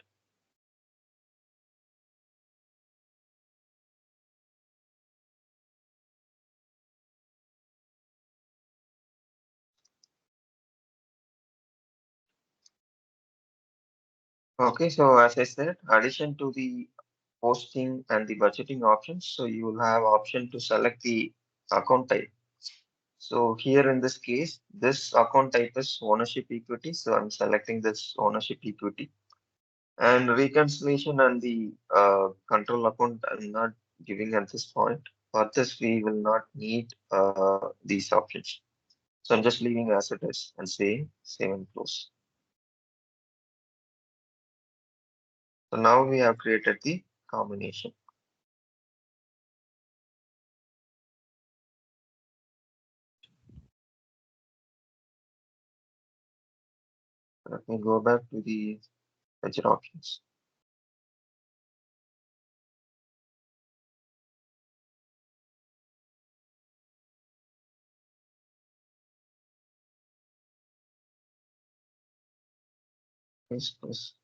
Okay, so as I said, addition to the posting and the budgeting options, so you will have option to select the account type. So here in this case, this account type is ownership equity. So I'm selecting this ownership equity. And reconciliation and the control account, I'm not giving at this point. For this, we will not need these options. So I'm just leaving as it is and saying save and close. So now we have created the combination. Let me go back to the ledger options. Yes.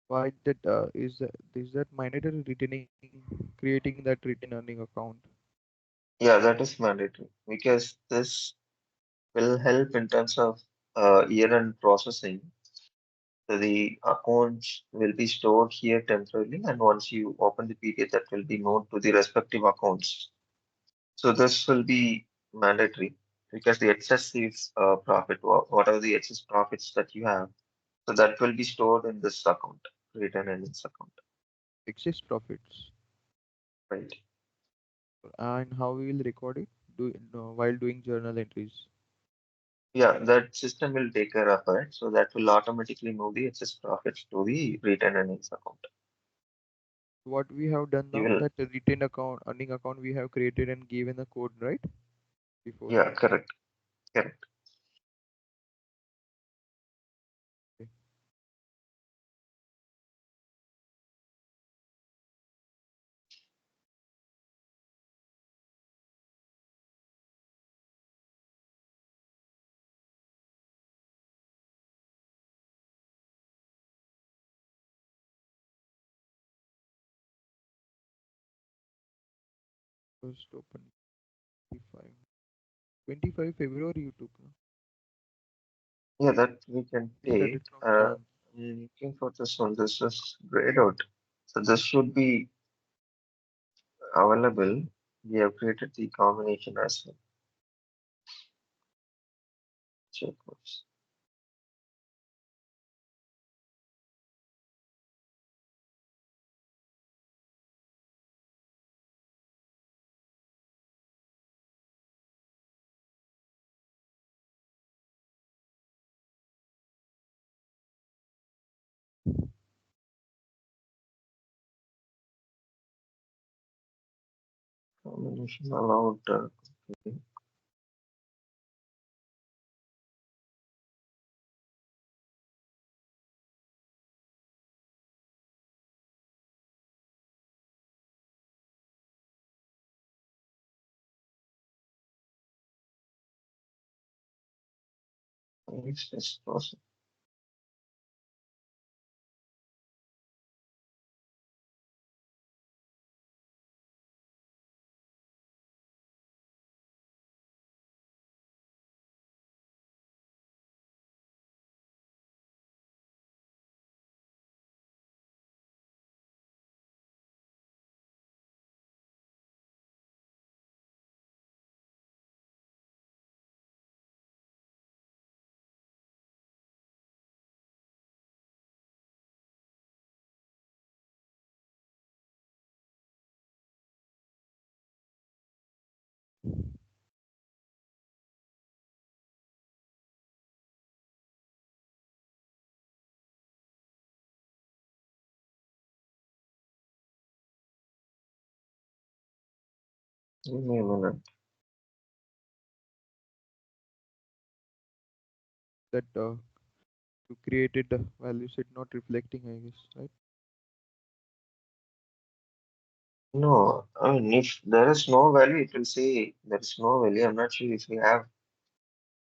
Why that is that mandatory retaining creating that retain earning account?
Yeah, that is mandatory because this will help in terms of year-end processing. So the accounts will be stored here temporarily, and once you open the PDF, that will be moved to the respective accounts. So this will be mandatory because the excess is profit, whatever the excess profits that you have, so that will be stored in this account, return earnings account,
Excess profits.
right?
And how we will record it? Do no, while doing journal entries.
Yeah, that system will take care of it, so that will automatically move the excess profits to the return earnings account.
What we have done
You
now,
will,
that retained account, earning account we have created and given a code, right? Before.
yeah, correct, correct.
Okay. First open 25. 25 February you took. No?
Yeah, that we can
We
take.
started from Jan.
I'm looking for this one. This is grayed out. So this should be available. We have created the combination as well. Check this. Combination allowed. Okay. Next is process. Give me a minute.
That you created the value set not reflecting, I guess, right?
No, I mean, if there is no value, it will say there is no value. I'm not sure if we have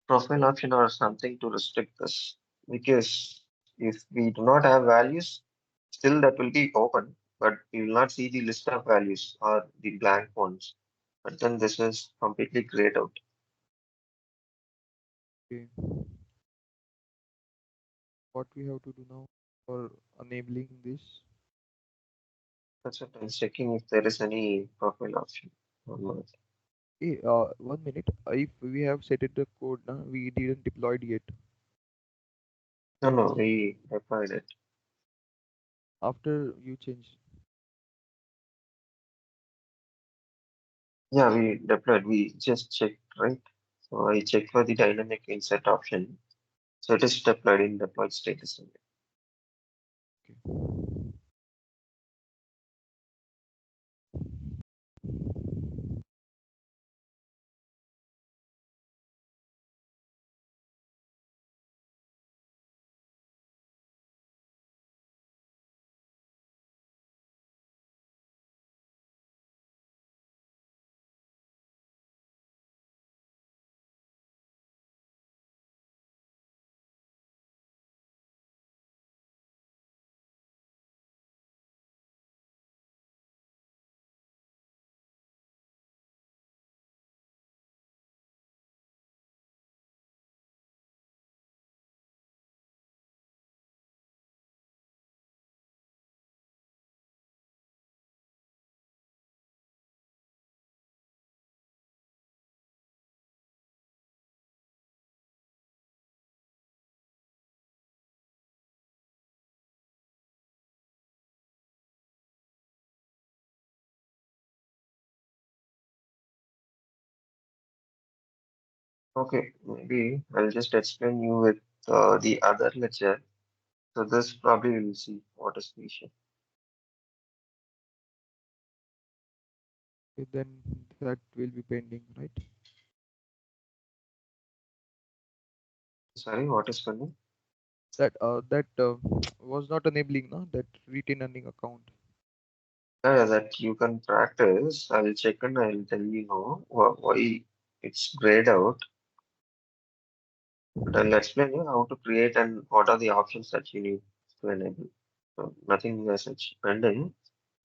profile option or something to restrict this. Because if we do not have values, still that will be open, but we will not see the list of values or the blank ones. But then this is completely grayed out.
Okay. What we have to do now for enabling this?
That's what I'm checking if there is any profile option or not.
Hey, 1 minute. If we have set it the code, we didn't deploy it yet.
No, no, we applied it.
After you change,
Yeah, we deployed. We just checked, right? So I checked for the dynamic insert option. So it is deployed in deployed status.
okay.
Okay, maybe I'll just explain you with the other lecture. So this probably will see what is the issue.
Okay, then that will be pending, right?
Sorry, what is pending?
That was not enabling, that retain earning account.
That you can practice. I'll check and I'll tell you know why it's grayed out. But I'll explain you how to create and what are the options that you need to enable. So nothing as such pending.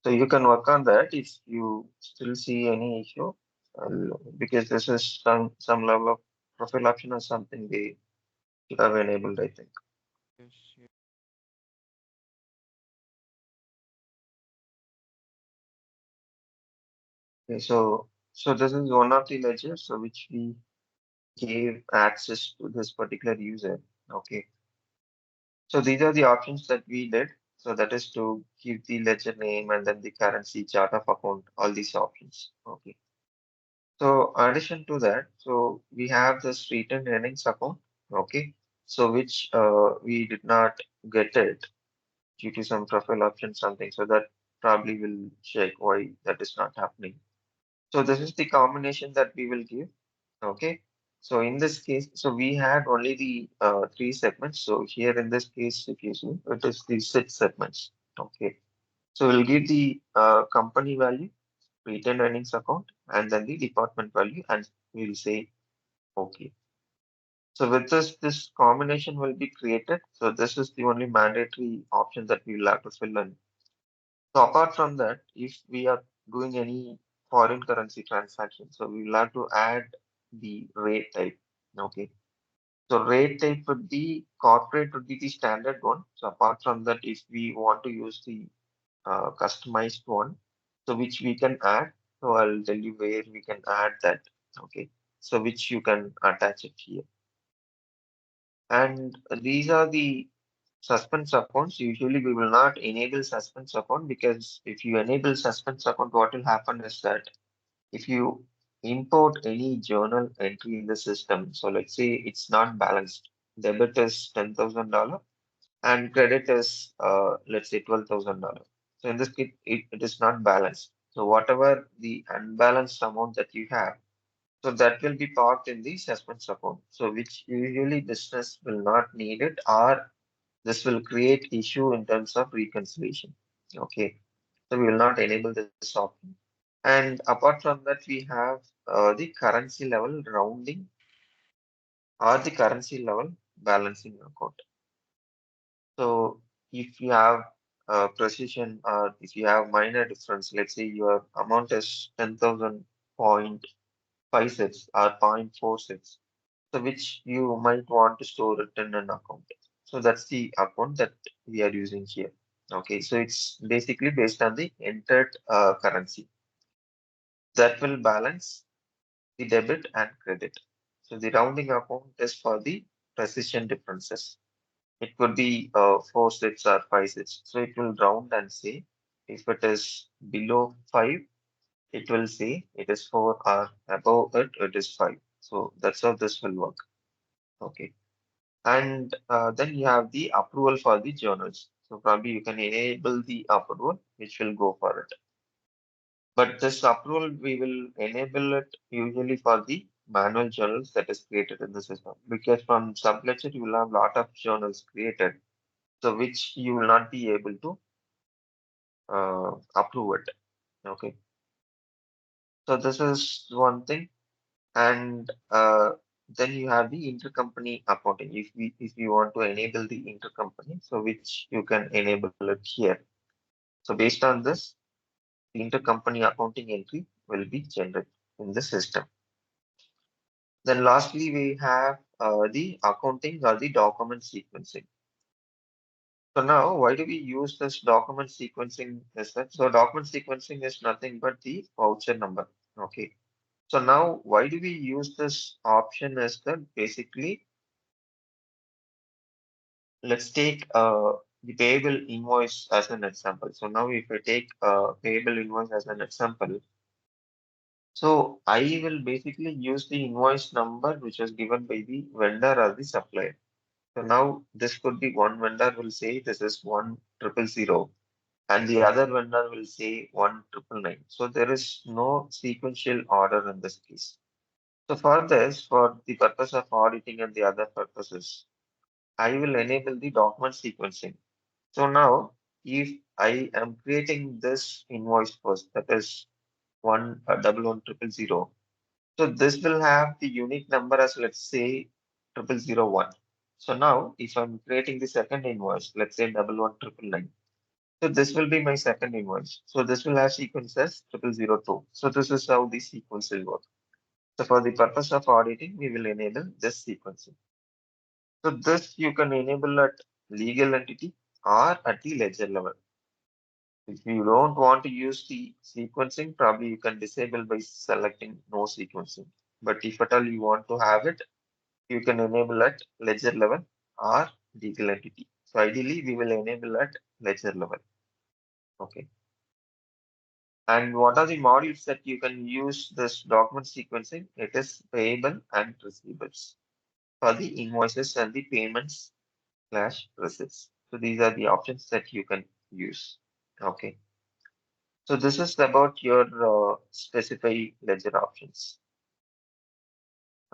So you can work on that if you still see any issue. Because this is some level of profile option or something they should have enabled, I think.
Yes, yes.
Okay, so this is one of the ledgers so which we gave access to this particular user. Okay, so these are the options that we did. So that is to give the ledger name and then the currency chart of account, all these options. Okay. So addition to that, so we have this return earnings account. Okay. So which we did not get it due to some profile option something. So that probably will check why that is not happening. So this is the combination that we will give. Okay. So in this case, so we had only the three segments. So here in this case, if you see, it is the six segments. Okay. So we'll give the company value, retained earnings account, and then the department value, and we'll say okay. So with this combination will be created. So this is the only mandatory option that we will have to fill in. So apart from that, if we are doing any foreign currency transaction, so we will have to add the rate type. Okay. So rate type would be corporate would be the standard one. So apart from that, if we want to use the customized one, so which we can add. So I'll tell you where we can add that. Okay. So which you can attach it here. And these are the suspense accounts. Usually we will not enable suspense account because if you enable suspense account, what will happen is that if you import any journal entry in the system. So let's say it's not balanced. Debit is $10,000 and credit is let's say $12,000. So in this case, it is not balanced. So whatever the unbalanced amount that you have, so that will be parked in the suspense account. So which usually business will not need it, or this will create issue in terms of reconciliation. Okay, so we will not enable this option. And apart from that, we have the currency level rounding or the currency level balancing account. So if you have precision or if you have minor difference, let's say your amount is 10,000.56 or 0.46, so which you might want to store it in an account. So that's the account that we are using here. Okay, so it's basically based on the entered currency that will balance the debit and credit. So the rounding account is for the precision differences. It could be 4 6 or 5 6. So it will round and say if it is below 5, it will say it is 4 or above it, it is 5. So that's how this will work. Okay. And then you have the approval for the journals. So probably you can enable the approval, which will go for it. But this approval, we will enable it usually for the manual journals that is created in the system. Because from subledger, you will have lot of journals created, so which you will not be able to approve it. Okay. So this is one thing. And then you have the intercompany accounting. If you want to enable the intercompany, so which you can enable it here. So based on this, the intercompany accounting entry will be generated in the system. Then lastly, we have the accounting or the document sequencing. So now, why do we use this document sequencing method? So document sequencing is nothing but the voucher number. Okay. So now, why do we use this option as the basically, let's take the payable invoice as an example. So now if I take payable invoice as an example, so I will basically use the invoice number which was given by the vendor or the supplier. So now this could be one vendor will say this is 1,000 and the other vendor will say 1,999. So there is no sequential order in this case. So for this, for the purpose of auditing and the other purposes, I will enable the document sequencing. So now, if I am creating this invoice first, that is one double one triple zero. So this will have the unique number as let's say 0001. So now, if I'm creating the second invoice, let's say 11,999. So this will be my second invoice. So this will have sequence as 0002. So this is how the sequence will work. So for the purpose of auditing, we will enable this sequencing. So this you can enable at legal entity or at the ledger level. If you don't want to use the sequencing, probably you can disable by selecting no sequencing. But if at all you want to have it, you can enable at ledger level or legal entity. So ideally, we will enable at ledger level. Okay. And what are the modules that you can use this document sequencing? It is payable and receivables for the invoices and the payments slash receipts. So these are the options that you can use. Okay. So this is about your specify ledger options.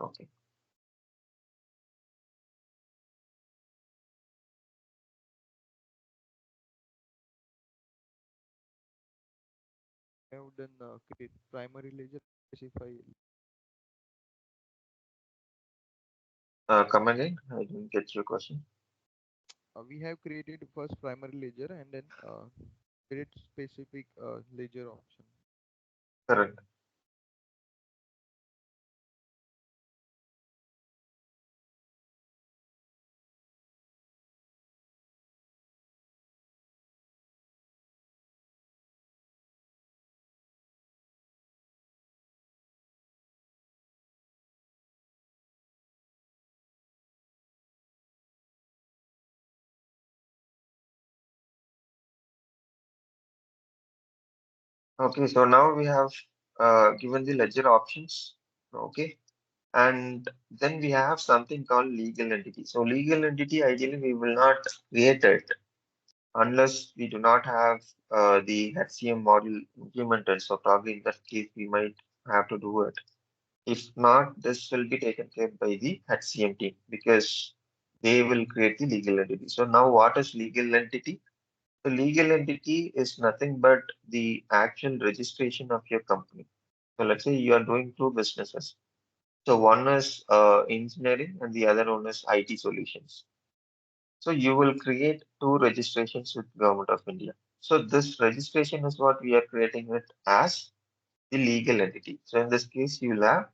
Okay.
We have done create primary ledger, specify.
Come again. I didn't get your question.
We have created first primary ledger and then create specific ledger option.
Correct. Okay. So now we have given the ledger options. Okay. And then we have something called legal entity. So legal entity, ideally, we will not create it unless we do not have the HCM module implemented. So probably in that case, we might have to do it. If not, this will be taken care by the HCM team because they will create the legal entity. So now what is legal entity? The legal entity is nothing but the actual registration of your company. So let's say you are doing two businesses. So one is engineering and the other one is IT solutions. So you will create two registrations with Government of India. So this registration is what we are creating it as the legal entity. So in this case, you will have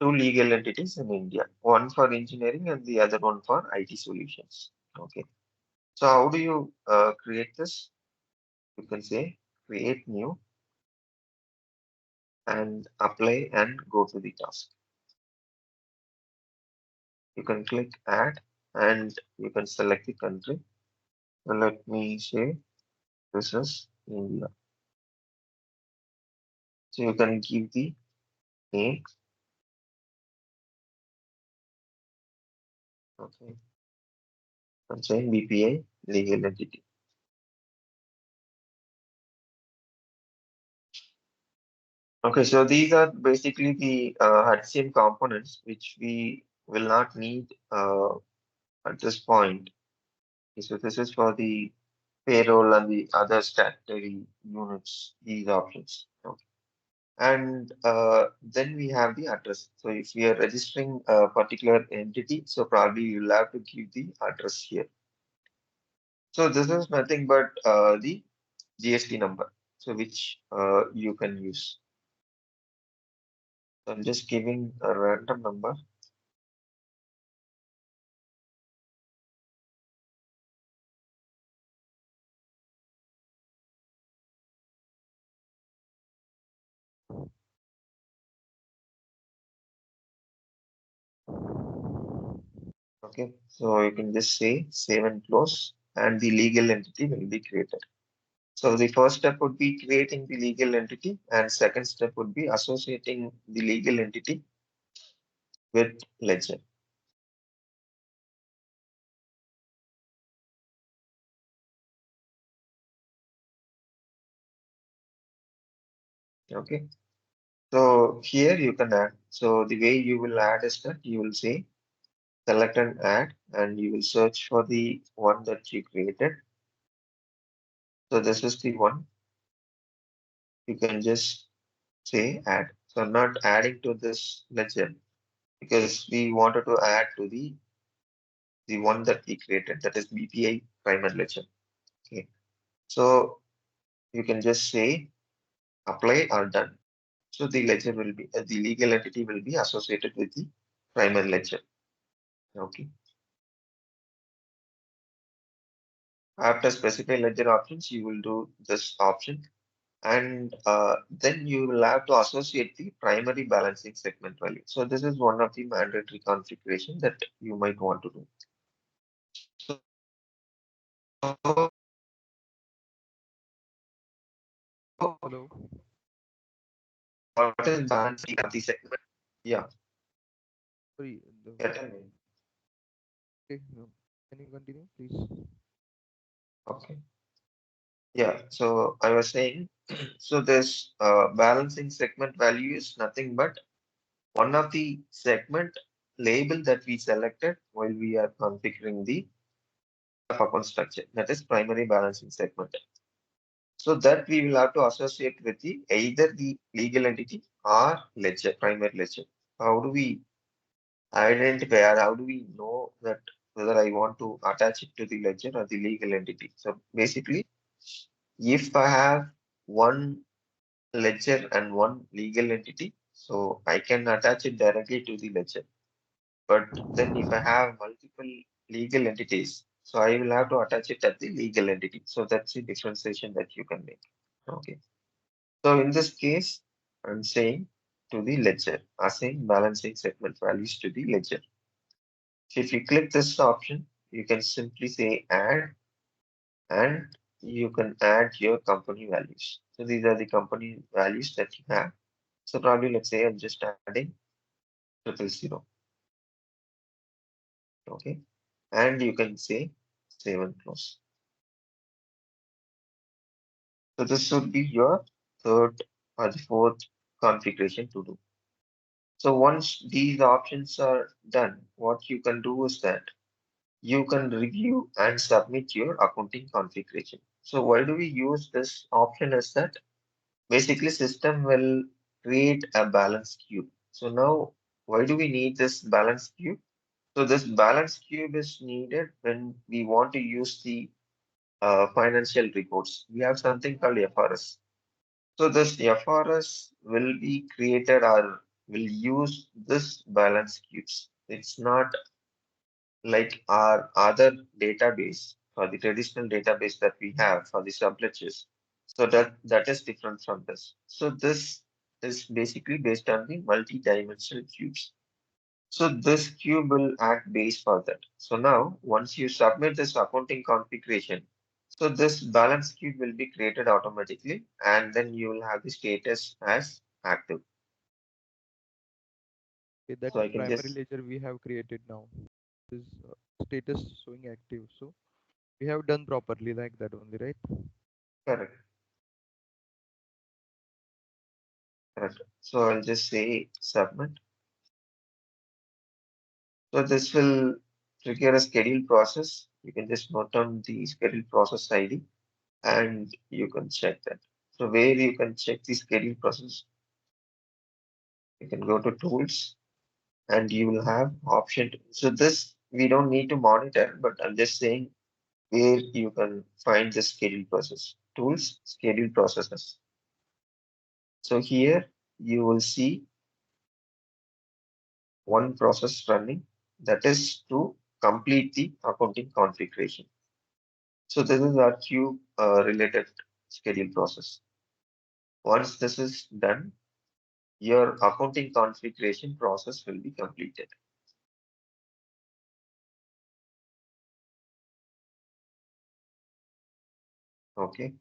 two legal entities in India, one for engineering and the other one for IT solutions. Okay. So how do you create this? You can say create new and apply and go to the task. You can click add and you can select the country. So let me say this is India. So you can give the name. Okay. I'm saying BPI legal entity. Okay, so these are basically the HCM components which we will not need at this point. Okay, so this is for the payroll and the other statutory units, these options. Okay. And then we have the address. So if we are registering a particular entity, so probably you'll have to give the address here. So this is nothing but the GST number, so which you can use. So I'm just giving a random number. Okay, so you can just say save and close, and the legal entity will be created. So the first step would be creating the legal entity, and second step would be associating the legal entity with ledger. Okay, so here you can add. So the way you will add is that you will say select and add, and you will search for the one that you created. So this is the one. You can just say add. So I'm not adding to this ledger because we wanted to add to the one that we created, that is BPI primary ledger. Okay. So you can just say apply or done. So the ledger will be the legal entity will be associated with the primary ledger. Okay. After specify ledger options, you will do this option, and then you will have to associate the primary balancing segment value. So this is one of the mandatory configuration that you might want to do. So
Hello.
what is balancing of the segment? Yeah,
Sorry. The,
yeah, tell me.
okay, can you continue, please?
Okay. Yeah, so I was saying, so this balancing segment value is nothing but one of the segment label that we selected while we are configuring the account structure, that is primary balancing segment. So that we will have to associate with the either the legal entity or ledger, primary ledger. How do we identify or how do we know that whether I want to attach it to the ledger or the legal entity? So basically, if I have one ledger and one legal entity, so I can attach it directly to the ledger. But then if I have multiple legal entities, so I will have to attach it at the legal entity. So that's the differentiation that you can make. Okay. So in this case, I'm saying to the ledger, assign balancing segment values to the ledger. So if you click this option, you can simply say add, and you can add your company values. So these are the company values that you have. So probably let's say I'm just adding 000. Okay. And you can say save and close. So this should be your third or the fourth configuration to do. So once these options are done, what you can do is that you can review and submit your accounting configuration. So why do we use this option is that basically system will create a balance cube. So now why do we need this balance cube? So this balance cube is needed when we want to use the financial reports. We have something called FRS. So this FRS will be created or will use this balance cubes. It's not like our other database for the traditional database that we have for the subledgers. So that is different from this. So this is basically based on the multi-dimensional cubes. So this cube will act base for that. So now once you submit this accounting configuration, so this balance cube will be created automatically and then you will have the status as active.
Okay, that
So
is
I can
primary
just
ledger we have created now. This status showing active. So we have done properly like that only, right?
correct, correct. So I'll just say submit. So this will trigger a schedule process. You can just note down the schedule process ID and you can check that. So where you can check the schedule process, you can go to tools and you will have option. So this we don't need to monitor, but I'm just saying where you can find the schedule process. Tools, schedule processes. So here you will see one process running that is to complete the accounting configuration. So this is our queue related schedule process. Once this is done, your accounting configuration process will be completed. Okay.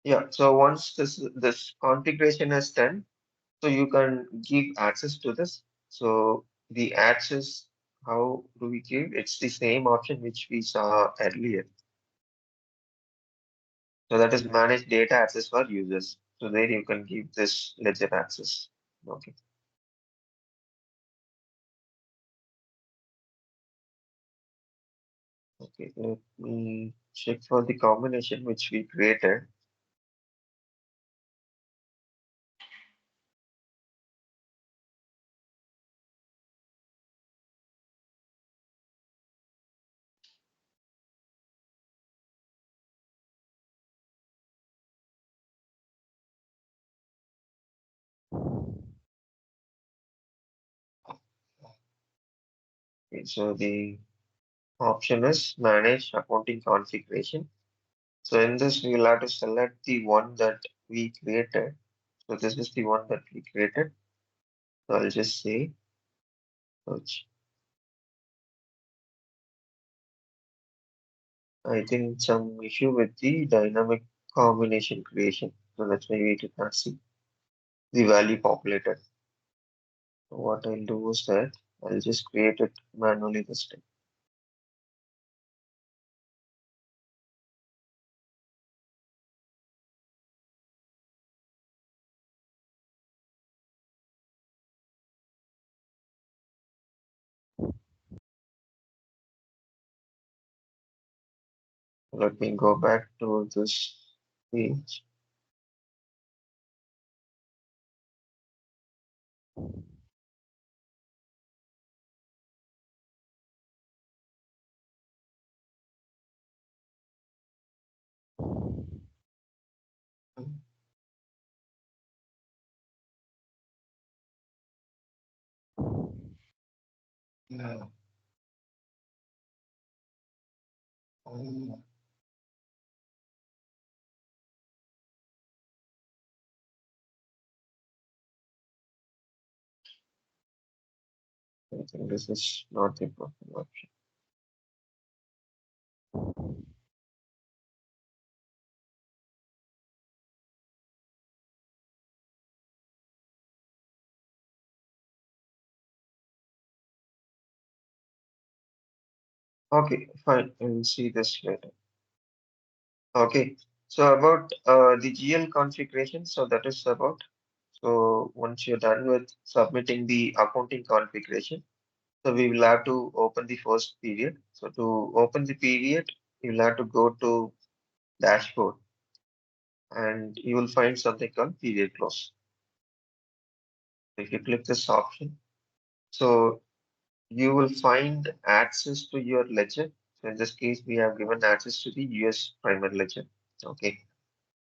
Yeah. So once this configuration is done, so you can give access to this. So the access, how do we give? It's the same option which we saw earlier. So that is manage data access for users. So there you can give this ledger access. Okay. Okay. Let me check for the combination which we created. Okay, so the option is manage accounting configuration. So in this, we will have to select the one that we created. So this is the one that we created. So I'll just say search. I think some issue with the dynamic combination creation. So that's why we did not see the value populated. So what I'll do is that I'll just create it manually this time. Let me go back to this page. No, I think this is not the proper option. Okay, fine. We'll see this later. Okay. So about the GL configuration, so that is about. So once you're done with submitting the accounting configuration, so we will have to open the first period. So to open the period, you'll have to go to dashboard and you will find something called period close. If you click this option, so you will find access to your ledger. So in this case, we have given access to the US primary ledger. Okay.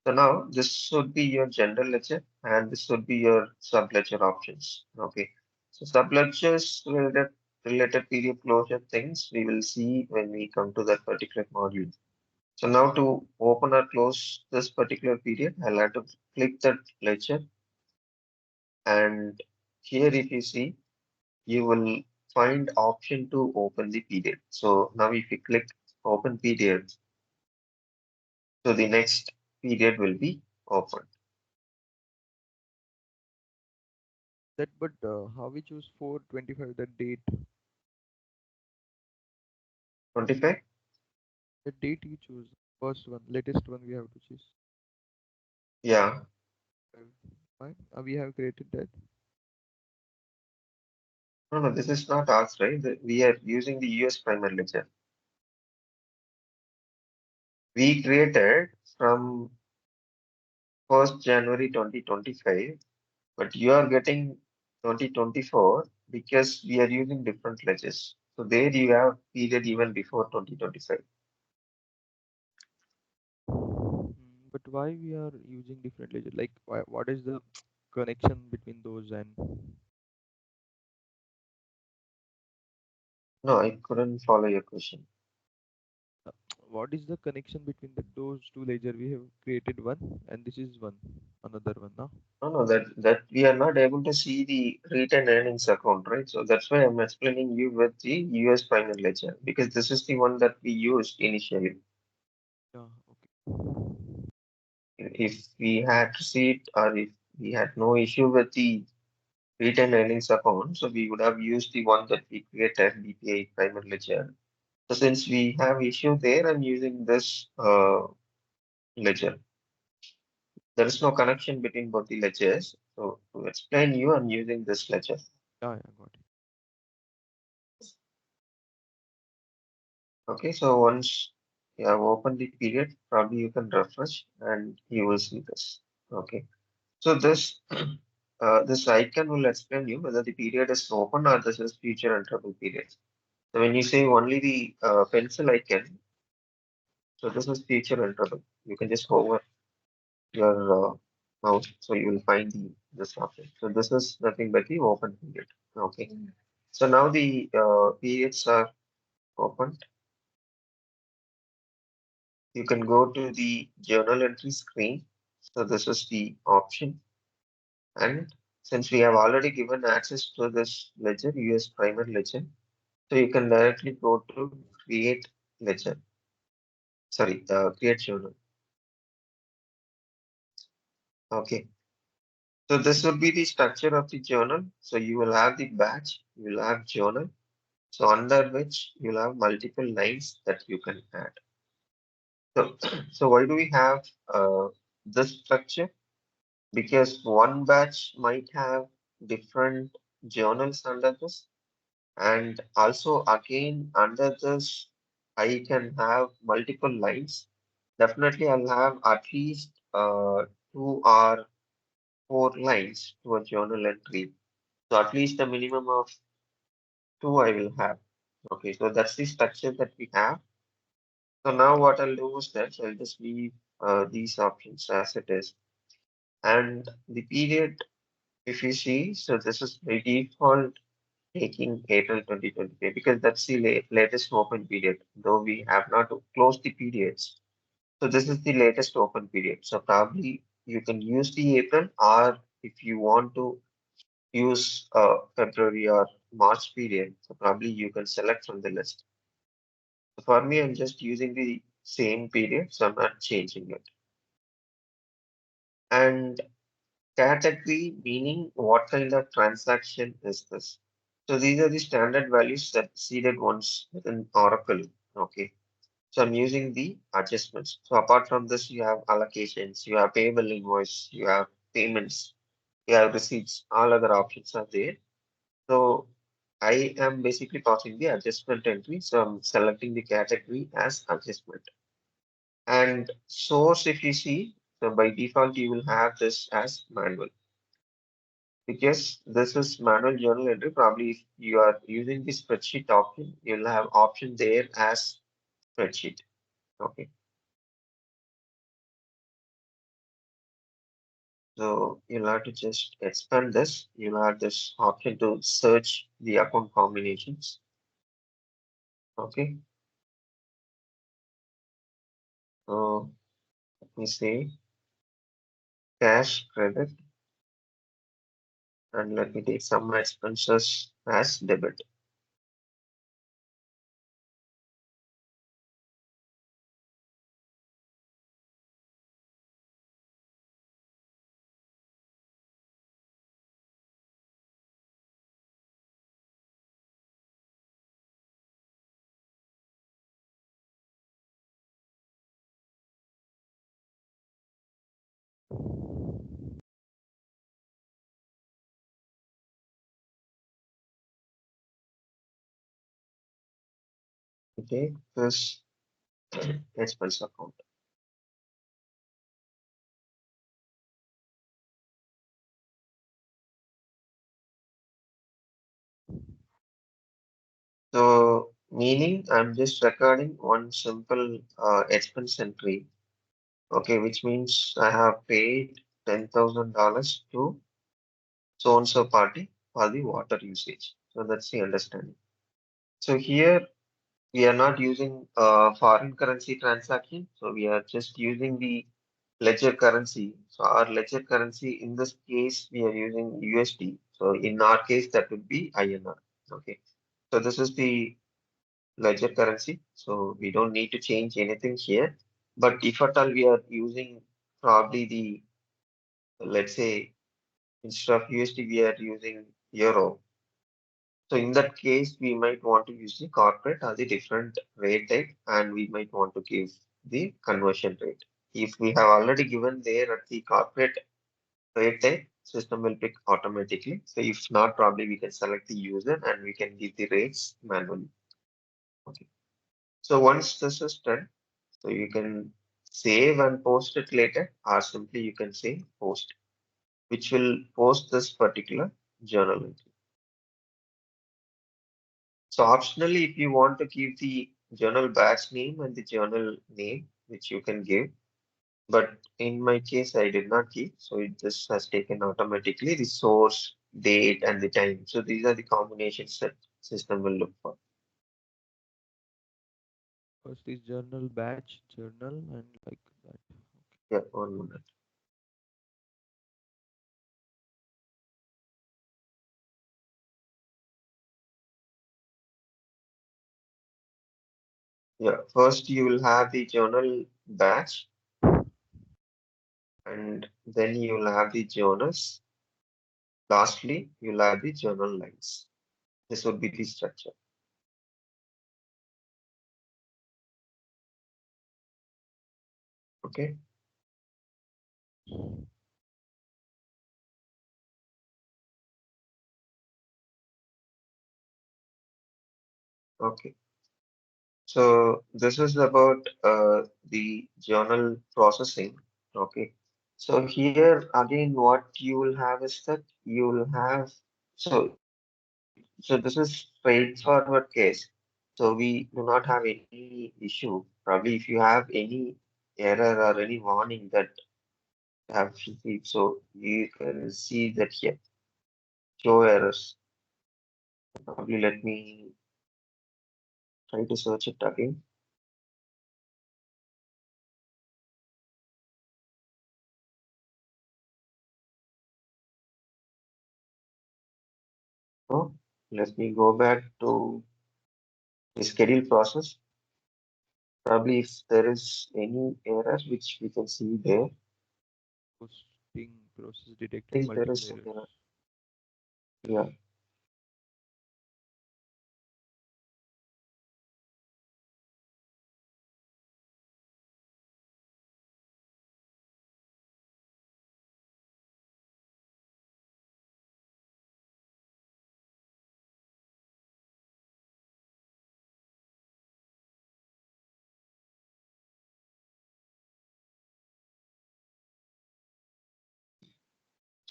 So now this should be your general ledger and this should be your sub-ledger options. Okay. So sub-ledgers related period closure things we will see when we come to that particular module. So now to open or close this particular period, I'll have to click that ledger and here if you see, you will find option to open the period. So now if you click open period, so the next period will be open.
That, but how we choose 425, the date?
25?
The date you choose, first one, latest one we have to choose.
Yeah.
Uh, Fine. We have created that.
No, no, this is not us, right? We are using the US primary ledger. We created from 1st January 2025, but you are getting 2024 because we are using different ledgers. So there you have period even before 2025.
But why we are using different ledger? Like, why, what is the connection between those and
No, I couldn't follow your question.
uh, what is the connection between those two ledger? We have created one, and this is one, another one now.
No, no, that we are not able to see the retained earnings account, right? So that's why I'm explaining you with the US primary ledger because this is the one that we used initially.
Yeah, okay.
If we had to see it or if we had no issue with the retained earnings account, so we would have used the one that we created, BPI primary ledger. So since we have issue there, I'm using this ledger. There is no connection between both the ledgers. So to explain you, I'm using this ledger.
Yeah, yeah, got it.
Okay, so once you have opened the period, probably you can refresh and you will see this. Okay, so this this icon will explain you whether the period is open or this is future enterable period. So when you say only the pencil icon, so this is future enterable. You can just hover your mouse, so you will find the this option. So this is nothing but the open period. Okay, so now the periods are open. You can go to the journal entry screen. So this is the option. And since we have already given access to this ledger, US primary ledger, so you can directly go to create ledger. Sorry, create journal. Okay. So this will be the structure of the journal. So you will have the batch, you will have journal. So under which you'll have multiple lines that you can add. So, so why do we have this structure? Because one batch might have different journals under this, and also again under this, I can have multiple lines. Definitely, I'll have at least 2 or 4 lines to a journal entry. So at least a minimum of two I will have. Okay, so that's the structure that we have. So now what I'll do is that I'll just leave these options as it is. And the period, if you see, so this is by default taking April 2025 because that's the latest open period, though we have not closed the periods. So this is the latest open period. So probably you can use the April, or if you want to use February or March period, so probably you can select from the list. So for me, I'm just using the same period, so I'm not changing it. And category meaning what kind of transaction is this? So these are the standard values that seeded ones within Oracle. Okay. So I'm using the adjustments. So apart from this, you have allocations, you have payable invoice, you have payments, you have receipts, all other options are there. So I am basically passing the adjustment entry. So I'm selecting the category as adjustment. And source, if you see, so by default, you will have this as manual because this is manual journal entry. Probably if you are using the spreadsheet option, you'll have option there as spreadsheet. Okay. So you'll have to just expand this. You'll have this option to search the account combinations. Okay. So let me say cash credit and let me take some expenses as debit. Okay. This expense account. So meaning I'm just recording one simple expense entry. Okay, which means I have paid $10,000 to so and so party for the water usage. So that's the understanding. So here we are not using foreign currency transaction. So we are just using the ledger currency. So our ledger currency in this case we are using USD. So in our case that would be INR. Okay. So this is the ledger currency. So we don't need to change anything here. But if at all we are using probably the, let's say, instead of USD, we are using euro. So in that case, we might want to use the corporate or the different rate type, and we might want to give the conversion rate. If we have already given there at the corporate rate type, system will pick automatically. So if not, probably we can select the user and we can give the rates manually. Okay. So once this is done, so you can save and post it later, or simply you can say post, which will post this particular journal entry. So optionally, if you want to give the journal batch name and the journal name, which you can give, but in my case, I did not give, so it just has taken automatically the source, date, and the time. So these are the combinations that system will look for.
First is journal batch, journal, and like that.
Yeah, 1 minute. Yeah, first you will have the journal batch, and then you will have the journals. Lastly, you'll have the journal lines. This would be the structure. Okay. Okay. So this is about the journal processing. Okay. So here again, what you will have is that you will have so this is straightforward case. So we do not have any issue. Probably if you have any error or any warning that have received, so you can see that here show errors. Probably let me try to search it again. So let me go back to the schedule process. Probably if there is any error which we can see there,
Posting process
I
detected
think there
multiple
is some
errors.
error. Yeah.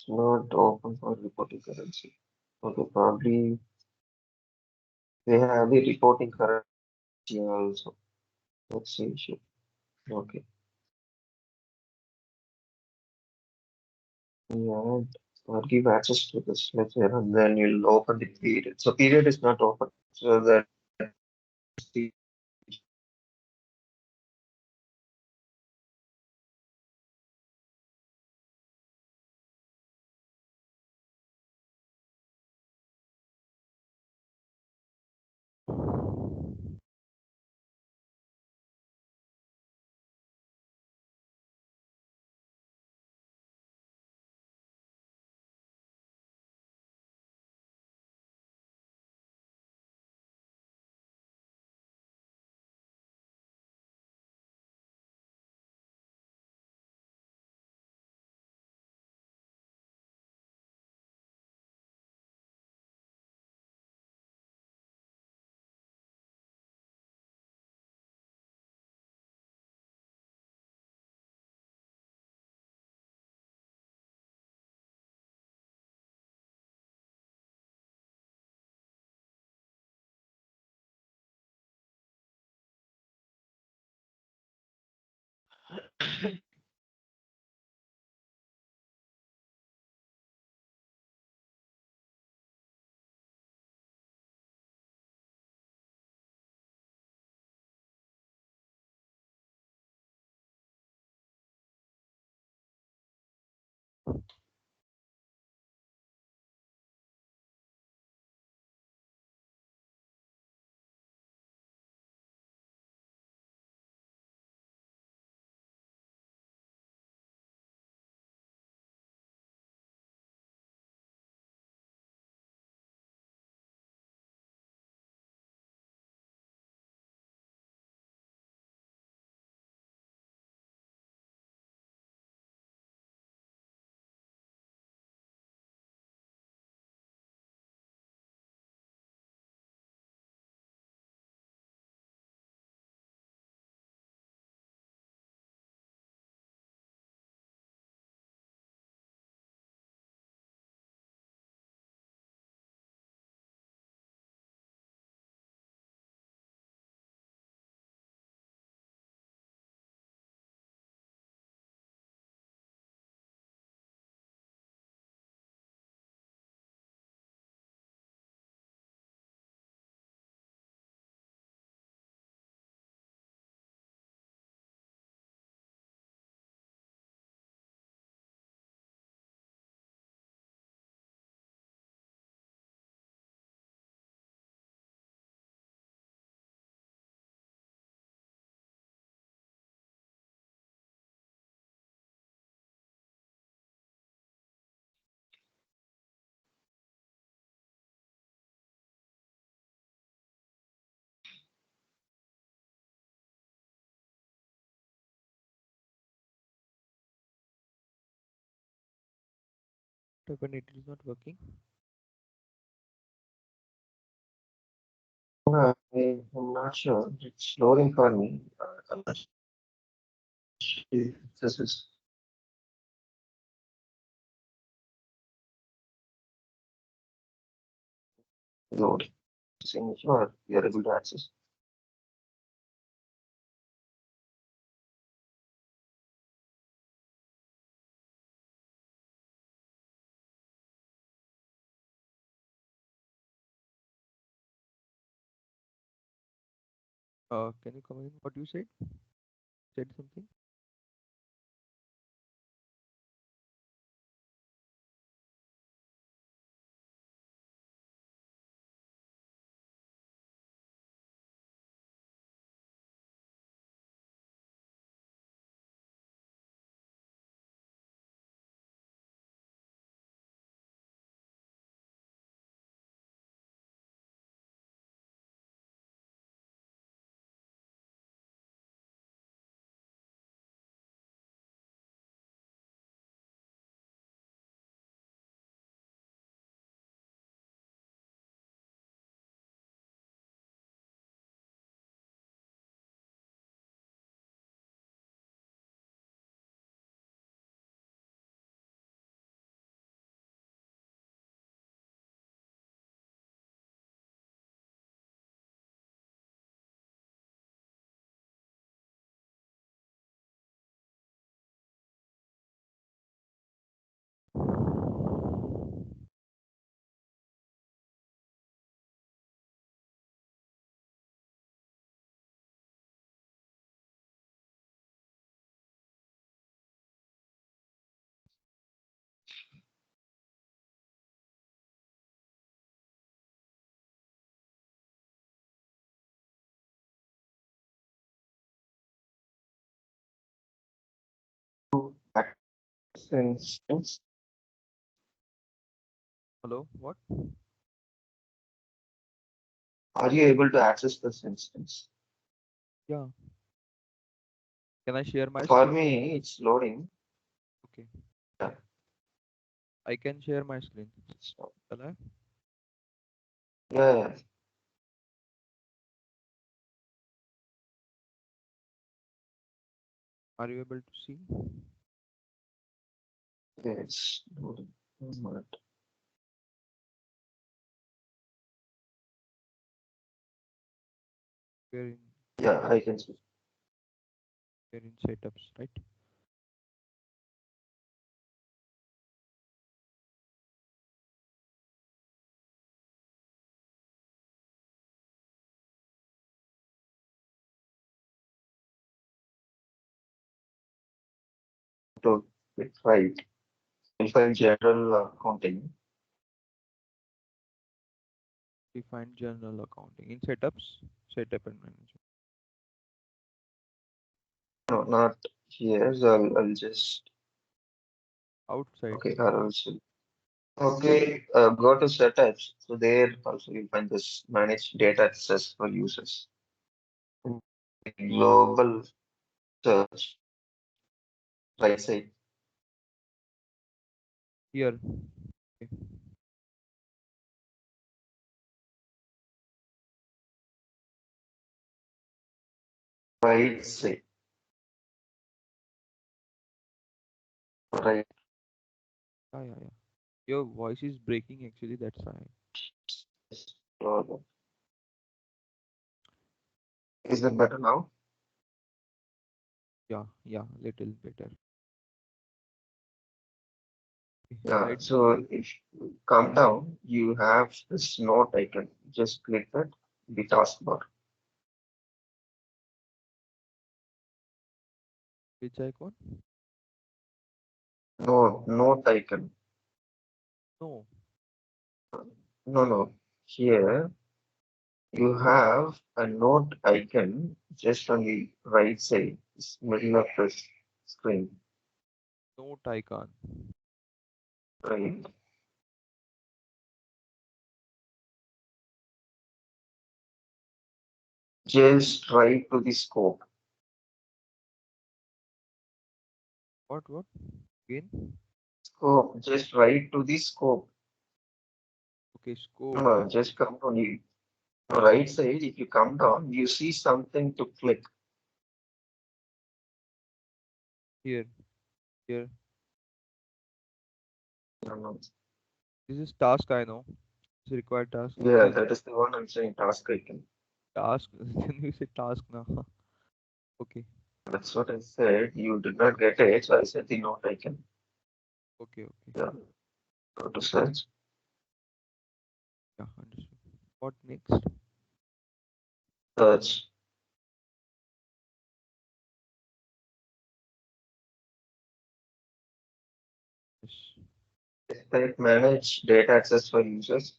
not open for reporting currency. Okay, probably they have the reporting currency also. That's the issue. Okay. Yeah, or give access to this ledger and then you'll open the period. So period is not open. So that the
When it is not working.
I'm not sure. It's loading for me. I'm not sure if this is loading. Saying sure, you're able to access.
Can you come in? What you said? Said something?
instance.
Hello, what?
Are you able to access this instance?
Yeah. Can I share my
For
screen?
me, it's loading.
Okay.
Yeah,
I can share my screen.
so-
Shall I?
yeah,
Are you able to see?
yeah, it's loading. 1 minute.
We're in
Yeah, I can see.
we're in setups, right?
To click right. You'll find general accounting.
Define general accounting. In setups, setup and management.
No, not here. So I'll just,
Outside.
okay, I'll also. Okay, go to setups. So there also you'll find this manage data access for users. Global search, right side,
Here. Okay.
right side, right.
Yeah, yeah, yeah. Your voice is breaking actually, that's why.
So, is it better now?
Yeah, yeah, little better. Okay,
Yeah.
right.
So if you come down, you have this note icon. Just click that, the taskbar.
Which icon?
No, note icon.
No.
No, no. Here you have a note icon just on the right side, middle of the screen.
Note icon.
Right. Just right to the scope.
What? Again?
Scope. Just right to the scope.
Okay,
No,
scope.
no, just come on the right side. If you come down, you see something to click.
Here, here.
No, no.
This is task, I know. It's required task.
Yeah,
This is
that is the one I'm saying, task icon.
task. Then you say task now. Okay,
That's what I said. You did not get it, so I said the note icon.
okay.
Yeah, go to search.
Yeah, understood. What next?
Search.
Yes.
Type manage data access for users.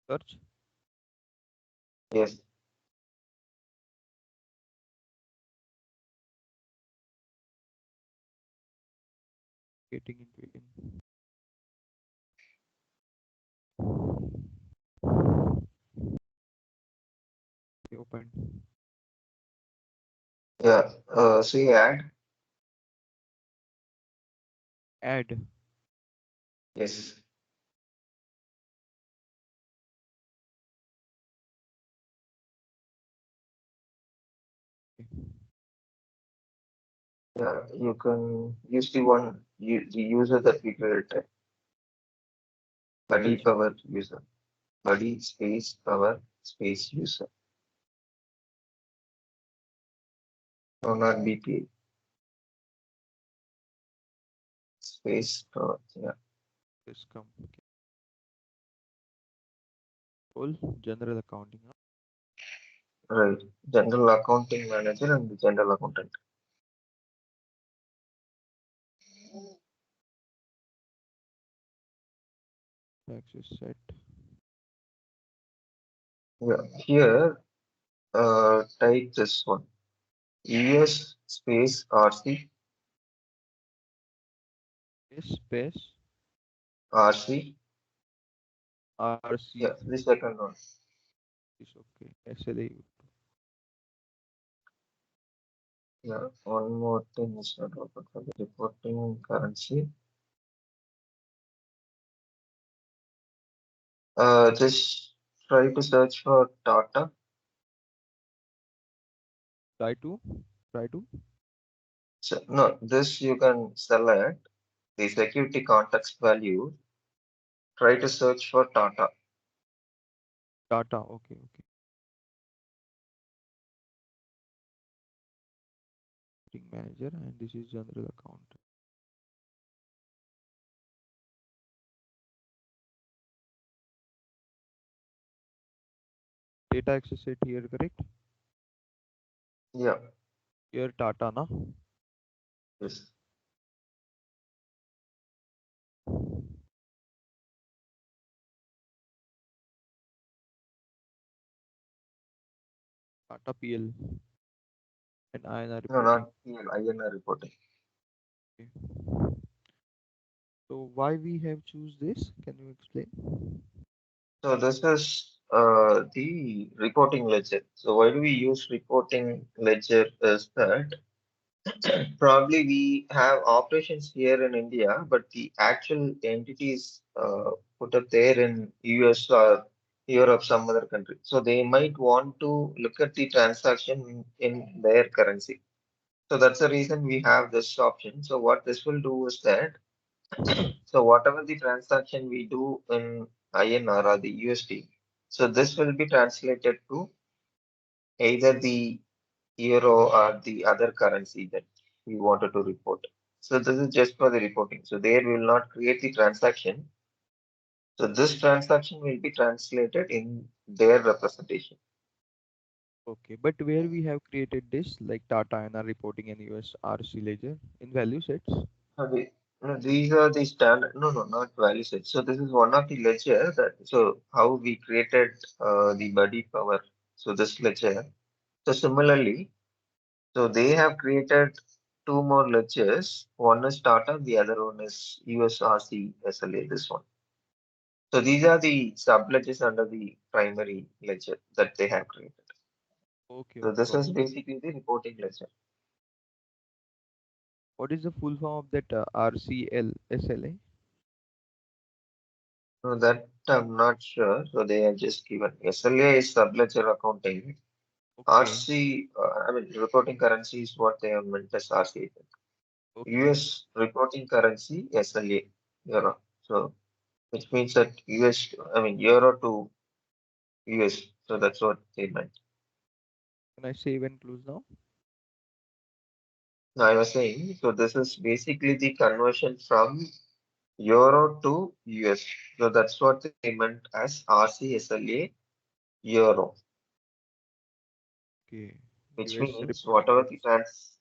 Search.
Yes.
Getting into it. Okay, open.
Yeah. See add.
Add.
Yes.
Okay.
Yeah. You can use the one the user that we created. Buddy
Which
power user. Buddy space power space user. No, not BPA. Space power. Yeah.
is come? Okay. Full general accounting. Huh?
Right. General accounting manager and the general accountant.
Tax is set.
Yeah, here, type this one. US space RC,
Space
RC.
RC
Yeah, the second one.
is okay. SLA.
Yeah, one more thing is not open for the reporting currency. Just try to search for Tata.
Try to try to
So, no, this you can select the security context value. Try to search for Tata.
data. Okay, okay. Marketing manager, and this is general account. Data access set here, correct?
Yeah,
Here Tata, na?
yes.
Tata PL and INR
No,
reporting.
not here, INR reporting.
Okay. So why we have choose this? Can you explain?
So this is the reporting ledger. So why do we use reporting ledger is that probably we have operations here in India, but the actual entities put up there in US or Europe, some other country. So they might want to look at the transaction in their currency. So that's the reason we have this option. So what this will do is that so whatever the transaction we do in INR or the USD, so this will be translated to either the euro or the other currency that we wanted to report. So this is just for the reporting. So there we will not create the transaction. So this transaction will be translated in their representation.
Okay, but where we have created this like Tata INR reporting and US RC ledger in value sets.
So no, these are the standard. No, no, not value sets. So this is one of the ledger that. So how we created the BuddyPower. So this ledger. So similarly, so they have created two more ledgers. One is Tata, the other one is USRC SLA. This one. So these are the sub-ledgers under the primary ledger that they have created.
Okay,
So
okay,
this
got
is
it.
basically the reporting ledger.
What is the full form of that RCL SLA?
So that I'm not sure. So they have just given SLA is sub-ledger accounting.
Okay,
RC, I mean reporting currency is what they have meant as RC.
okay,
US reporting currency SLA euro. So which means that US, I mean euro to US. So that's what they meant.
can I save and close now?
Now I was saying, so this is basically the conversion from Euro to US. So that's what they meant as RCSLA Euro,
Okay,
which
US
means
reporting
whatever the
currency.
trans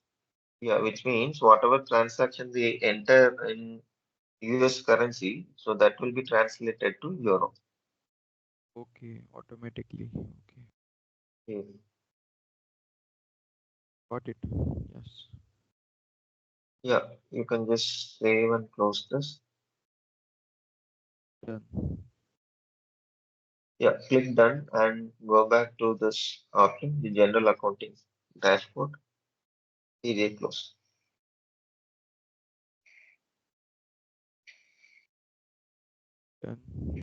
yeah, which means whatever transaction they enter in US currency, so that will be translated to Euro.
Okay, automatically. Okay,
Okay.
got it. Yes,
Yeah, you can just save and close this.
done.
Yeah, click done and go back to this option, the general accounting dashboard. Period close.
Done.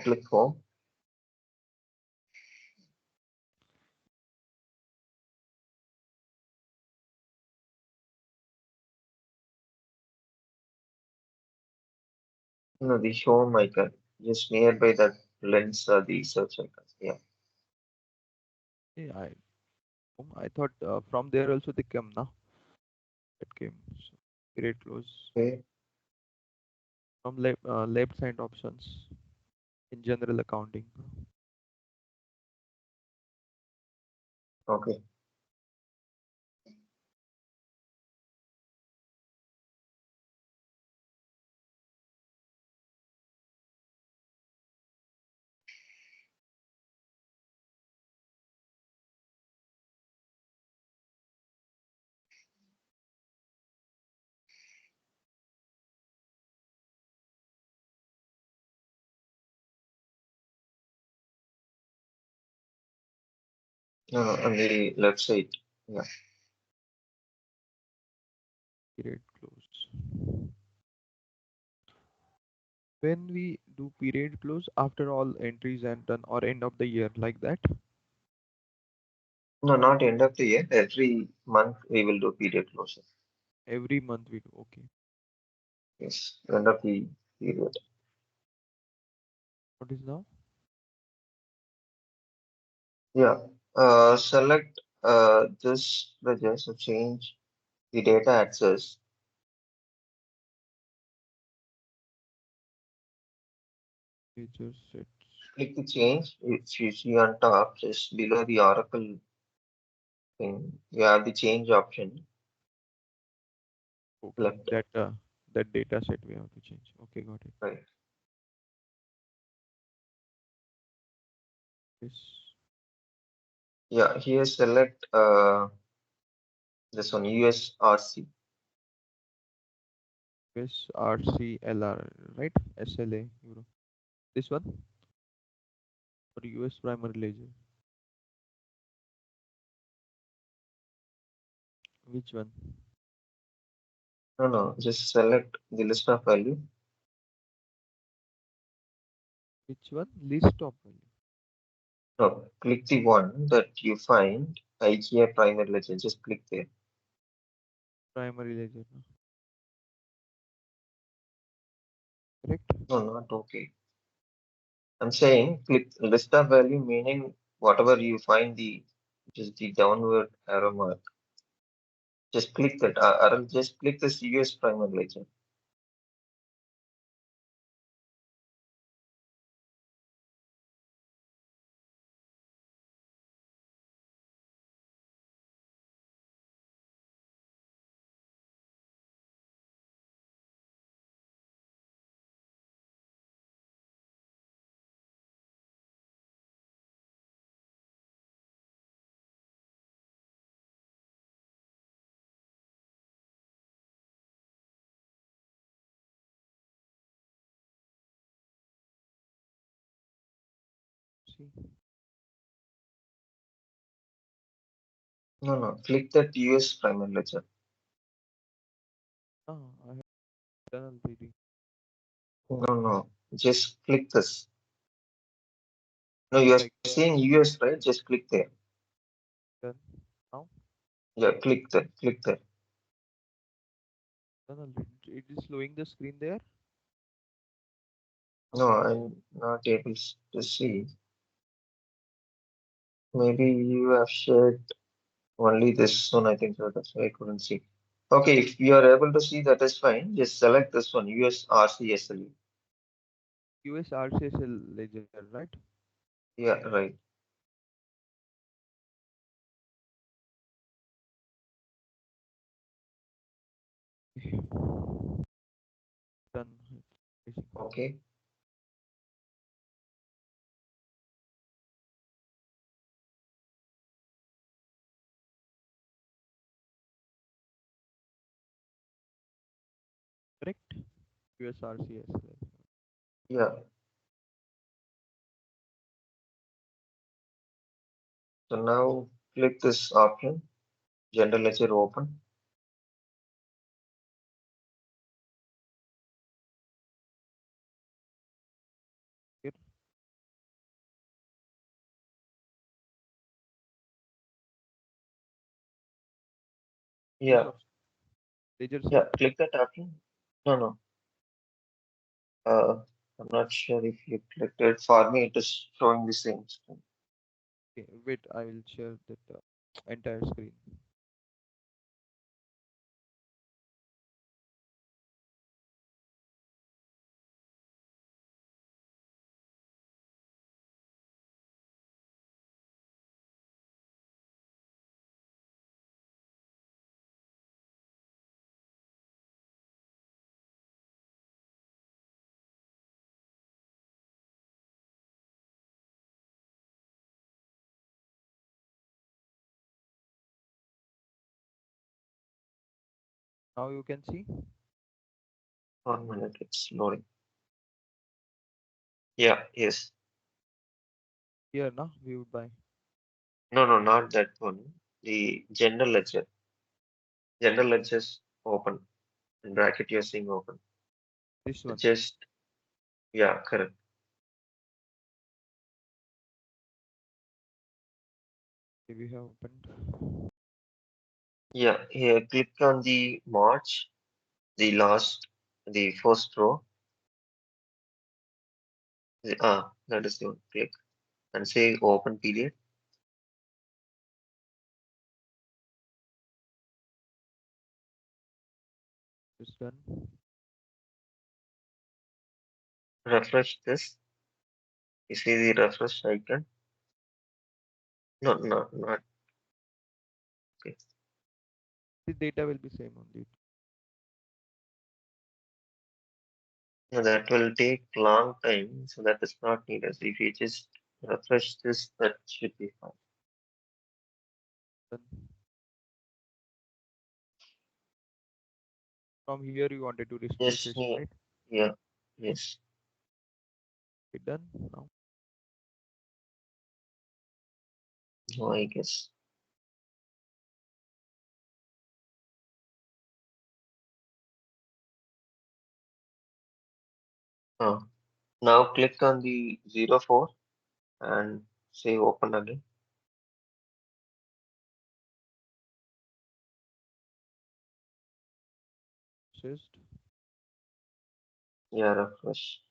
Click home. No, the home icon, just nearby that lens or the search icon. Yeah.
Yeah, I thought from there also they come now. It came. So, great close
Okay.
from left side options in general accounting.
Okay. On the left side. Yeah.
Period close. When we do period close after all entries and done or end of the year like that,
No, not end of the year. Every month we will do period closure.
every month we do. Okay.
Yes, end of the period.
What is now?
Yeah. Select this ledger, so change the data access.
Major sets.
Click the change. If you see on top, just below the Oracle thing, you have the change option
Okay.
left.
That data set we have to change. Okay, got it.
Right.
This
Yeah, here select this one USRC.
USRCLR, right? SLA euro. This one or US primary ledger. Which one?
No, no, just select the list of value.
Which one? List of value.
No, click the one that you find IKEA primary ledger. Just click there.
Primary ledger. No? Correct?
No, not okay. I'm saying click list of value, meaning whatever you find the just the downward arrow mark. Just click that, or just click this US primary ledger.
See.
No, no, click that US primary ledger.
Ah, I have done already.
No, no, just click this. No, you're
Like
seeing US, right? Just click there.
done. Now
Yeah, click that, click that.
done already. It is showing the screen there.
No, I'm not able to see. Maybe you have shared only this one, I think so. That's why I couldn't see. Okay, if you are able to see, that is fine. Just select this one, USRCSLE.
USRCSL ledger, right?
Yeah, right.
Done. It's
Okay.
correct. USRCSL.
Yeah. So now click this option, general ledger open.
Here. This
Yeah.
option. Ledger
Yeah.
set.
Click that option. No, no. Uh, I'm not sure if you clicked it. For me, it is showing the same screen.
Okay, wait. I will share that entire screen. Now you can see
1 minute, it's loading. Yeah. Yes.
here now viewed by.
No, no, not that one. The general ledger. General ledger's open. In bracket, you're seeing open.
This
So
one.
just, yeah, correct.
We have opened.
Yeah, here, click on the March, the last, the first row. That is the one. Click and say open period.
This done.
Refresh this. You see the refresh icon? No, no, not. Okay.
The data will be same only.
No, that will take long time, so that is not needed. So if you just refresh this, that should be fine.
Done. From here you wanted to
Yes,
refresh,
yeah,
right?
yeah, yes.
It done now.
No, I guess. Oh, now click on the 04 and say open again.
Just
Yeah, refresh.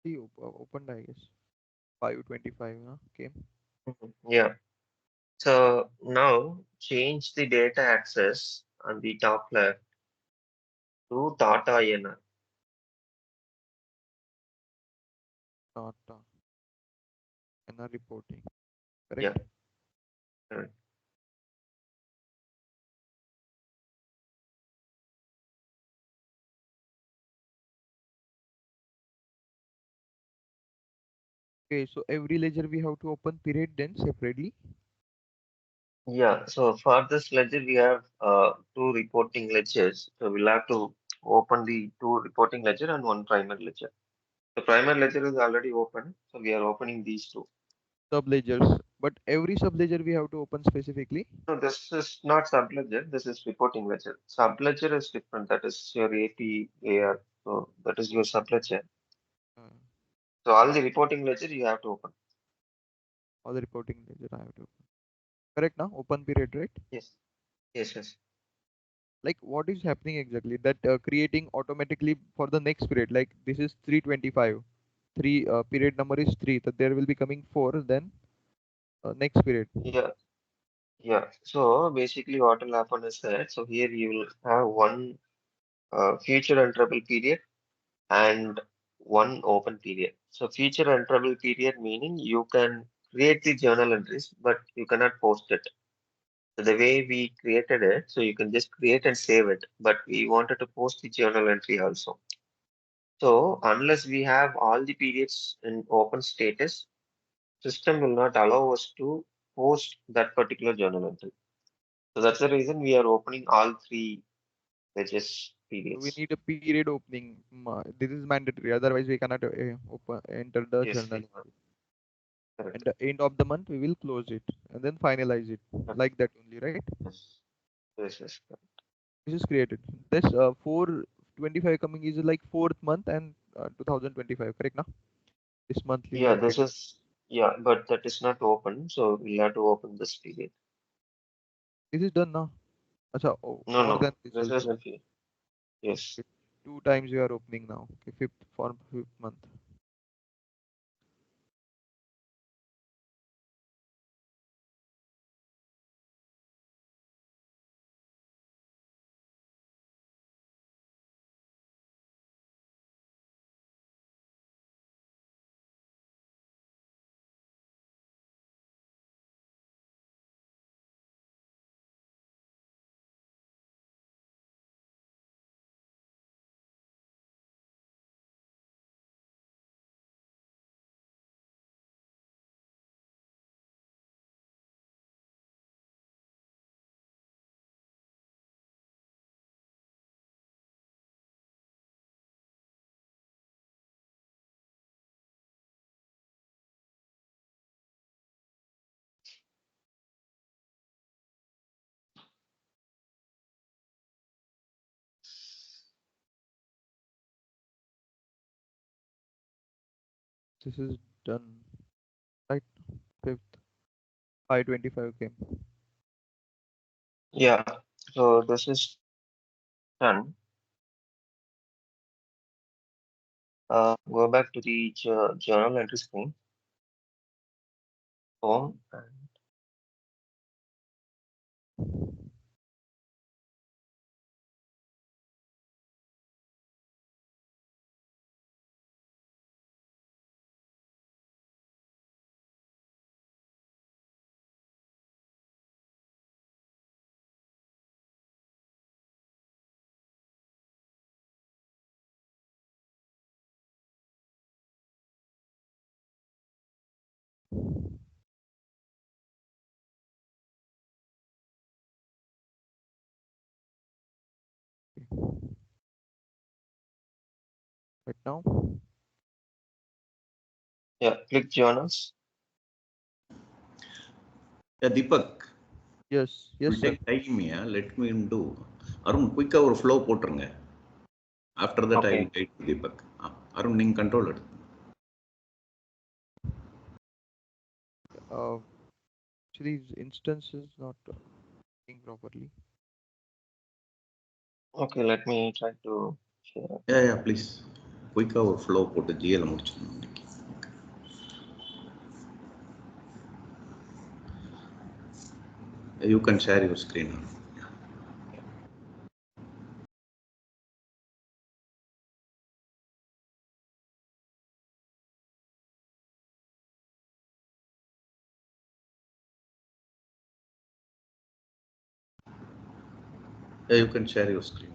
see opened I guess. 525 came.
Yeah. So now change the data access on the top left to data INR.
Data and reporting.
Yeah,
Correct?
correct.
Okay, so every ledger we have to open period then separately.
Yeah, so for this ledger, we have two reporting ledgers. So we'll have to open the two reporting ledger and one primary ledger. The primary ledger is already open, so we are opening these two.
Sub ledgers. But every sub ledger we have to open specifically.
No, this is not subledger, this is reporting ledger. Subledger is different, that is your AP, AR, so that is your subledger.
Uh,
So all the reporting ledger you have to open.
all the reporting ledger I have to open. Correct now? Open period, right?
Yes, yes, yes.
Like what is happening exactly? That creating automatically for the next period. Like this is 325. Three period number is 3. So there will be coming 4. Then next period.
Yeah, yeah. So basically what will happen is that, so here you will have one future enterable period and one open period. So future enterable period meaning you can create the journal entries, but you cannot post it. So the way we created it, so you can just create and save it, but we wanted to post the journal entry also. So unless we have all the periods in open status, system will not allow us to post that particular journal entry. So that's the reason we are opening all three pages
So we
periods.
need a period opening. This is mandatory. Otherwise we cannot open enter the
Yes,
journal
we are
entry.
correct.
And the end of the month we will close it and then finalize it
Correct.
like that only, right?
Yes, yes, yes, correct.
This is created. This 425 coming is like fourth month and 2025, correct now? This monthly we
Yeah,
are
this
creating.
is, yeah, but that is not open, so we'll have to open this period.
This is done now. Acha, oh,
No,
more
no,
than this
this is
also.
a fee. Yes.
Okay, two times you are opening now. Okay, fifth for fifth month. This is done, right? 5th, 525 came.
Yeah. So this is done. Go back to the journal entry screen, home, and
Right now?
yeah, click journals.
Yeah, Deepak,
Yes,
will
yes, sir.
take time. Yeah, let me do. Arun, quick ஒரு flow போட்டுருங்க. After that, I will
Okay.
guide Deepak. Arun, நீங்க control எடுத்து.
Uh, actually, this instance is not working properly.
Okay. Let me try to share.
Yeah, yeah, please. Quick ஒரு flow போட்டு GL முடிச்சிடணும் இன்னைக்கு. You can share your screen. Yeah, you can share your screen.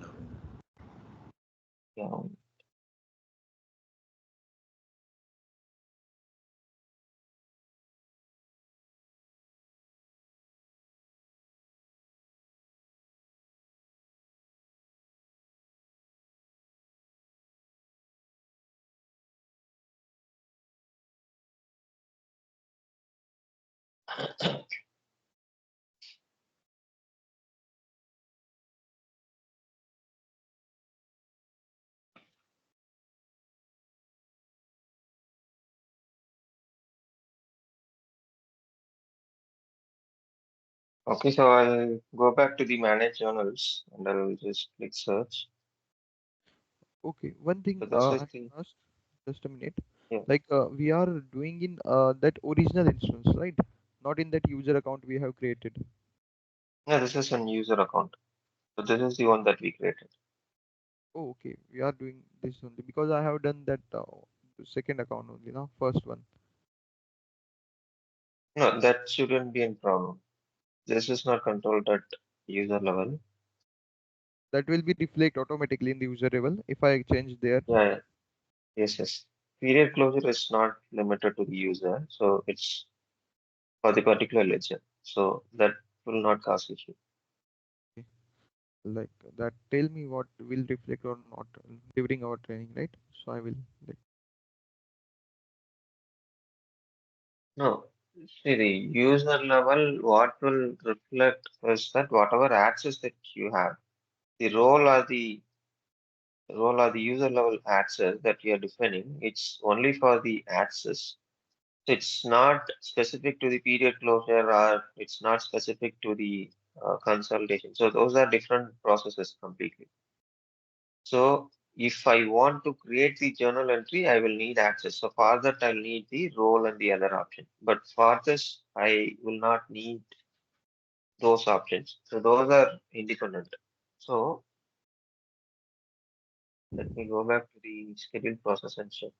Yeah. Okay. So I'll go back to the manage journals and I'll just click search.
Okay, one thing
So this
I
is
have
the
asked, just a minute.
yeah.
Like we are doing in that original instance, right? Not in that user account we have created.
Yeah. This is an user account. So this is the one that we created.
Oh, okay, we are doing this only because I have done that second account only, no, first one.
No, that shouldn't be a problem. This is not controlled at user level.
That will be reflect automatically in the user level if I change there.
Yeah. Yeah. Yes. Yes. Period closure is not limited to the user. So it's for the particular ledger. So that will not cause issue.
Okay. Like that, tell me what will reflect or not during our training, right? So I will like
No, see the user level, what will reflect is that whatever access that you have, the role or the user level access that we are defining, it's only for the access. So it's not specific to the period closure or it's not specific to the consultation. So those are different processes completely. So if I want to create the journal entry, I will need access. So for that, I'll need the role and the other option. But for this, I will not need those options. So those are independent. So let me go back to the schedule process and check.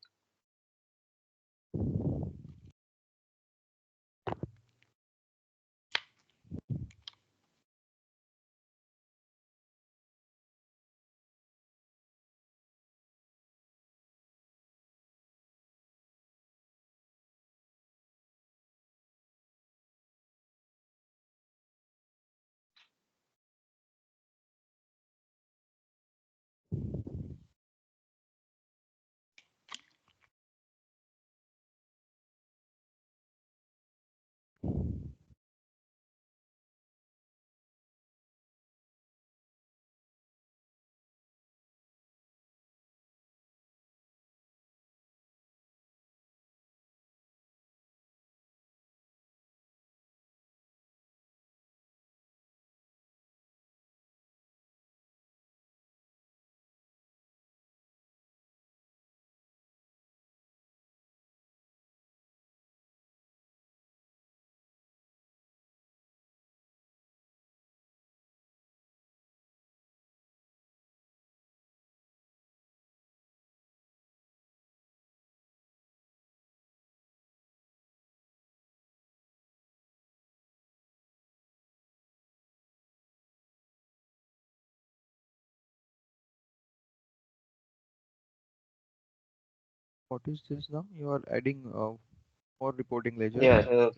What is this now? You are adding more reporting
Yeah,
ledgers.
so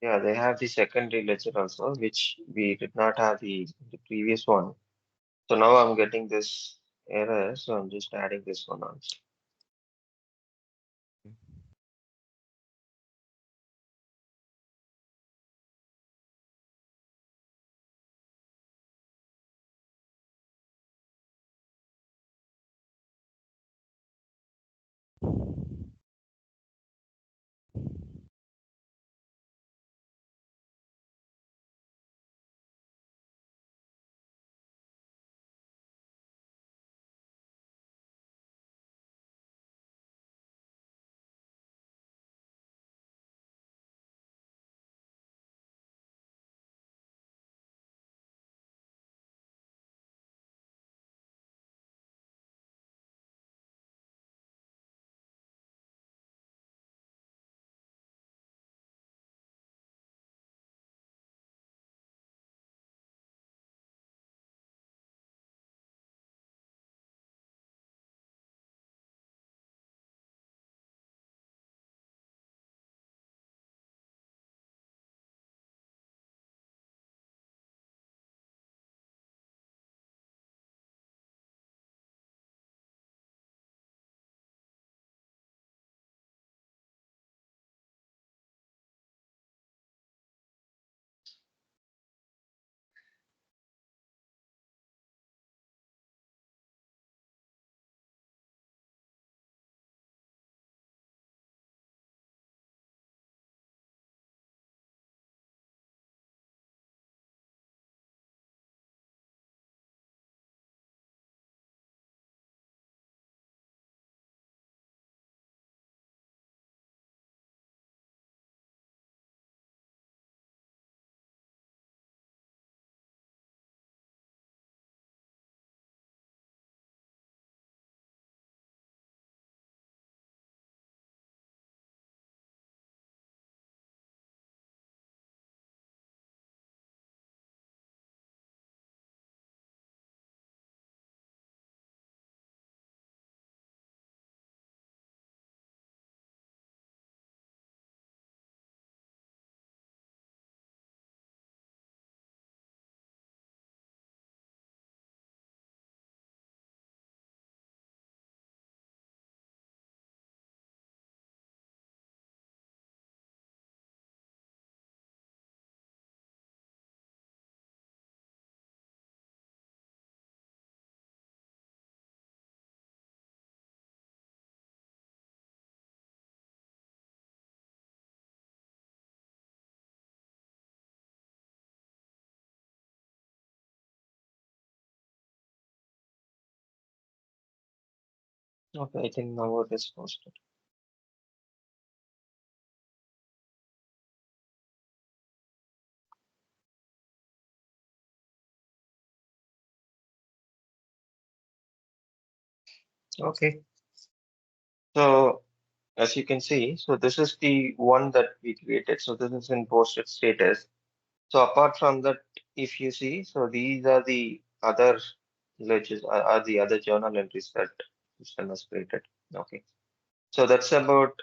yeah, they have the secondary ledger also, which we did not have the previous one. So now I'm getting this error, so I'm just adding this one also. Okay, I think now it is posted. Okay, so as you can see, so this is the one that we created. So this is in posted status. So apart from that, if you see, so these are the other ledgers, are the other journal entries that system has created. Okay. So that's about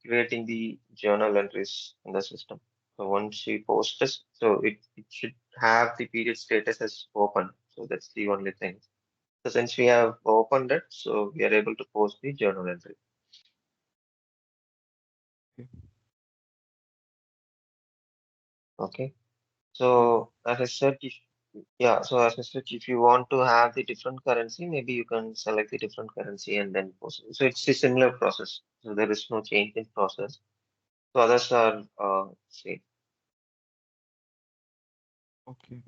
creating the journal entries in the system. So once you post this, so it should have the period status as open. So that's the only thing. So since we have opened it, so we are able to post the journal entry.
Okay.
Okay.
Yeah.
So as I said, if, yeah, so as I said, if you want to have the different currency, maybe you can select the different currency and then post it. So it's a similar process. So there is no change in process. So others are same.
Okay.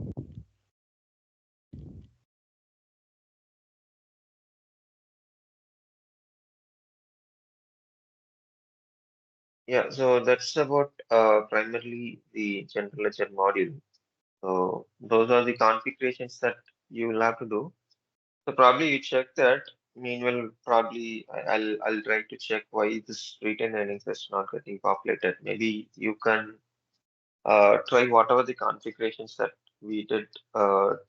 Yeah, so that's about primarily the general ledger module. So those are the configurations that you will have to do. So probably you check that. Meanwhile, probably I'll try to check why this retained earnings is not getting populated. Maybe you can try whatever the configurations that we did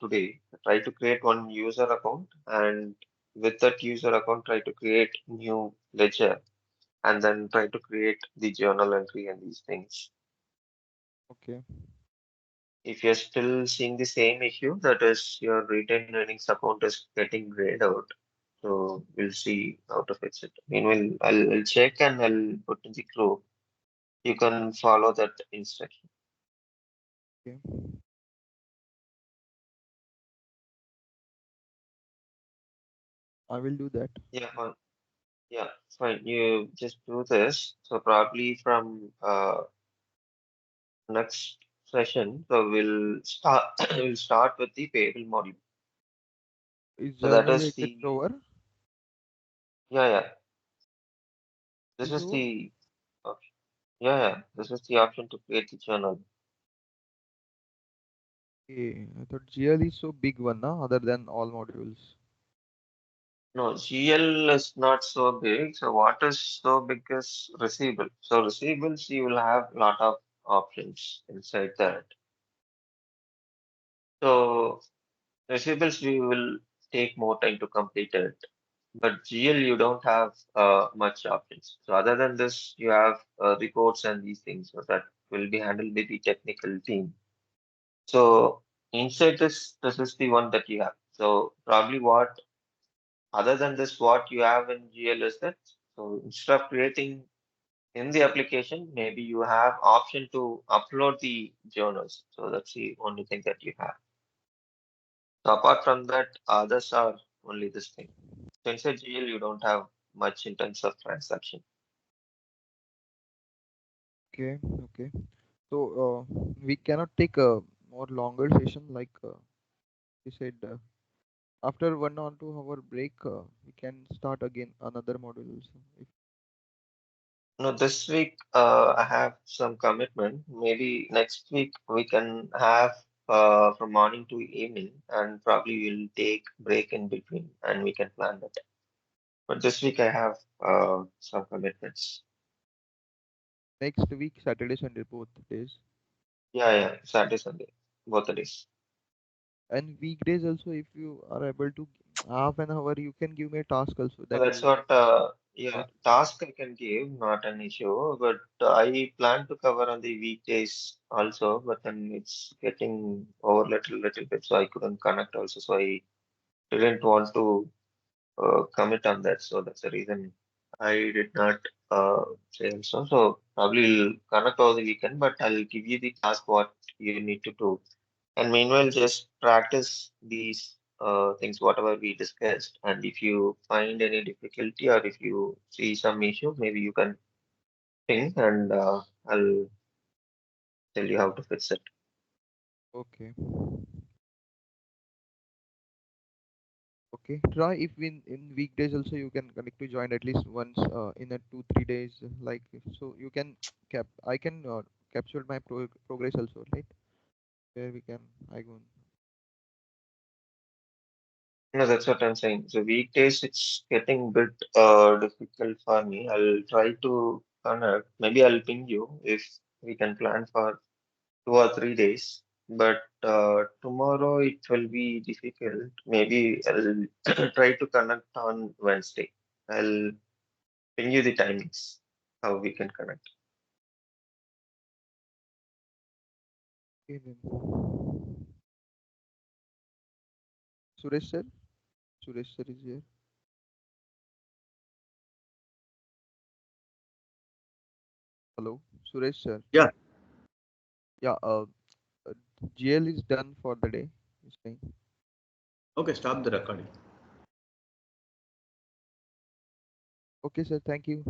today. Try to create one user account and with that user account, try to create new ledger and then try to create the journal entry and these things.
Okay.
If you're still seeing the same issue, that is your retained earnings account is getting grayed out. So we'll see how to fix it. Meanwhile, I'll check and I'll put in the group. You can follow that instruction.
Okay. I will do that.
Yeah, yeah, fine. You just do this. So probably from next session, so we'll start we'll start with the payable module.
Is
So that
journal
is
related
the
over?
yeah. This
Is
is
over?
the option. Yeah. This is the option to create the journal.
Okay. I thought GL is so big one, na, other than all modules.
No, GL is not so big. So what is so big is receivable. So receivables, you will have a lot of options inside that. So receivables, we will take more time to complete it. But GL, you don't have much options. So other than this, you have reports and these things so that will be handled by the technical team. So inside this is the one that you have. So probably what other than this, what you have in GL is that so instead of creating in the application, maybe you have option to upload the journals. So that's the only thing that you have. So apart from that, others are only this thing. So inside GL, you don't have much in terms of transaction.
Okay. Okay. So we cannot take a more longer session like you said. After 1 or 2 hour break, we can start again another module also. If,
No, this week I have some commitment. Maybe next week we can have from morning to evening, and probably we'll take break in between, and we can plan that. But this week I have some commitments.
next week, Saturday, Sunday, both days.
Yeah, Saturday, Sunday, both the days.
And weekdays also, if you are able to half an hour, you can give me a task also
So
that
that's
you
what, yeah,
got.
task I can give, not an issue. But I plan to cover on the weekdays also, but then it's getting over little bit, so I couldn't connect also. So I didn't want to commit on that. So that's the reason I did not say also. So probably will connect over the weekend, but I'll give you the task what you need to do. And meanwhile, just practice these things, whatever we discussed. And if you find any difficulty or if you see some issue, maybe you can ping and I'll tell you how to fix it.
Okay. Okay. Try if in weekdays also you can connect to join at least once in a 2 3 days. Like so you can I can capture my progress also, right? Where we can I go.
No, that's what I'm saying. So weekdays, it's getting a bit difficult for me. I'll try to connect. Maybe I'll ping you if we can plan for 2 or 3 days. But tomorrow it will be difficult. Maybe I'll try to connect on Wednesday. I'll ping you the timings how we can connect.
Okay then. Suresh sir. Suresh sir is here. Hello, Suresh sir.
Yeah.
Yeah. Uh, GL is done for the day. He's saying.
Okay, stop the recording.
Okay, sir. Thank you.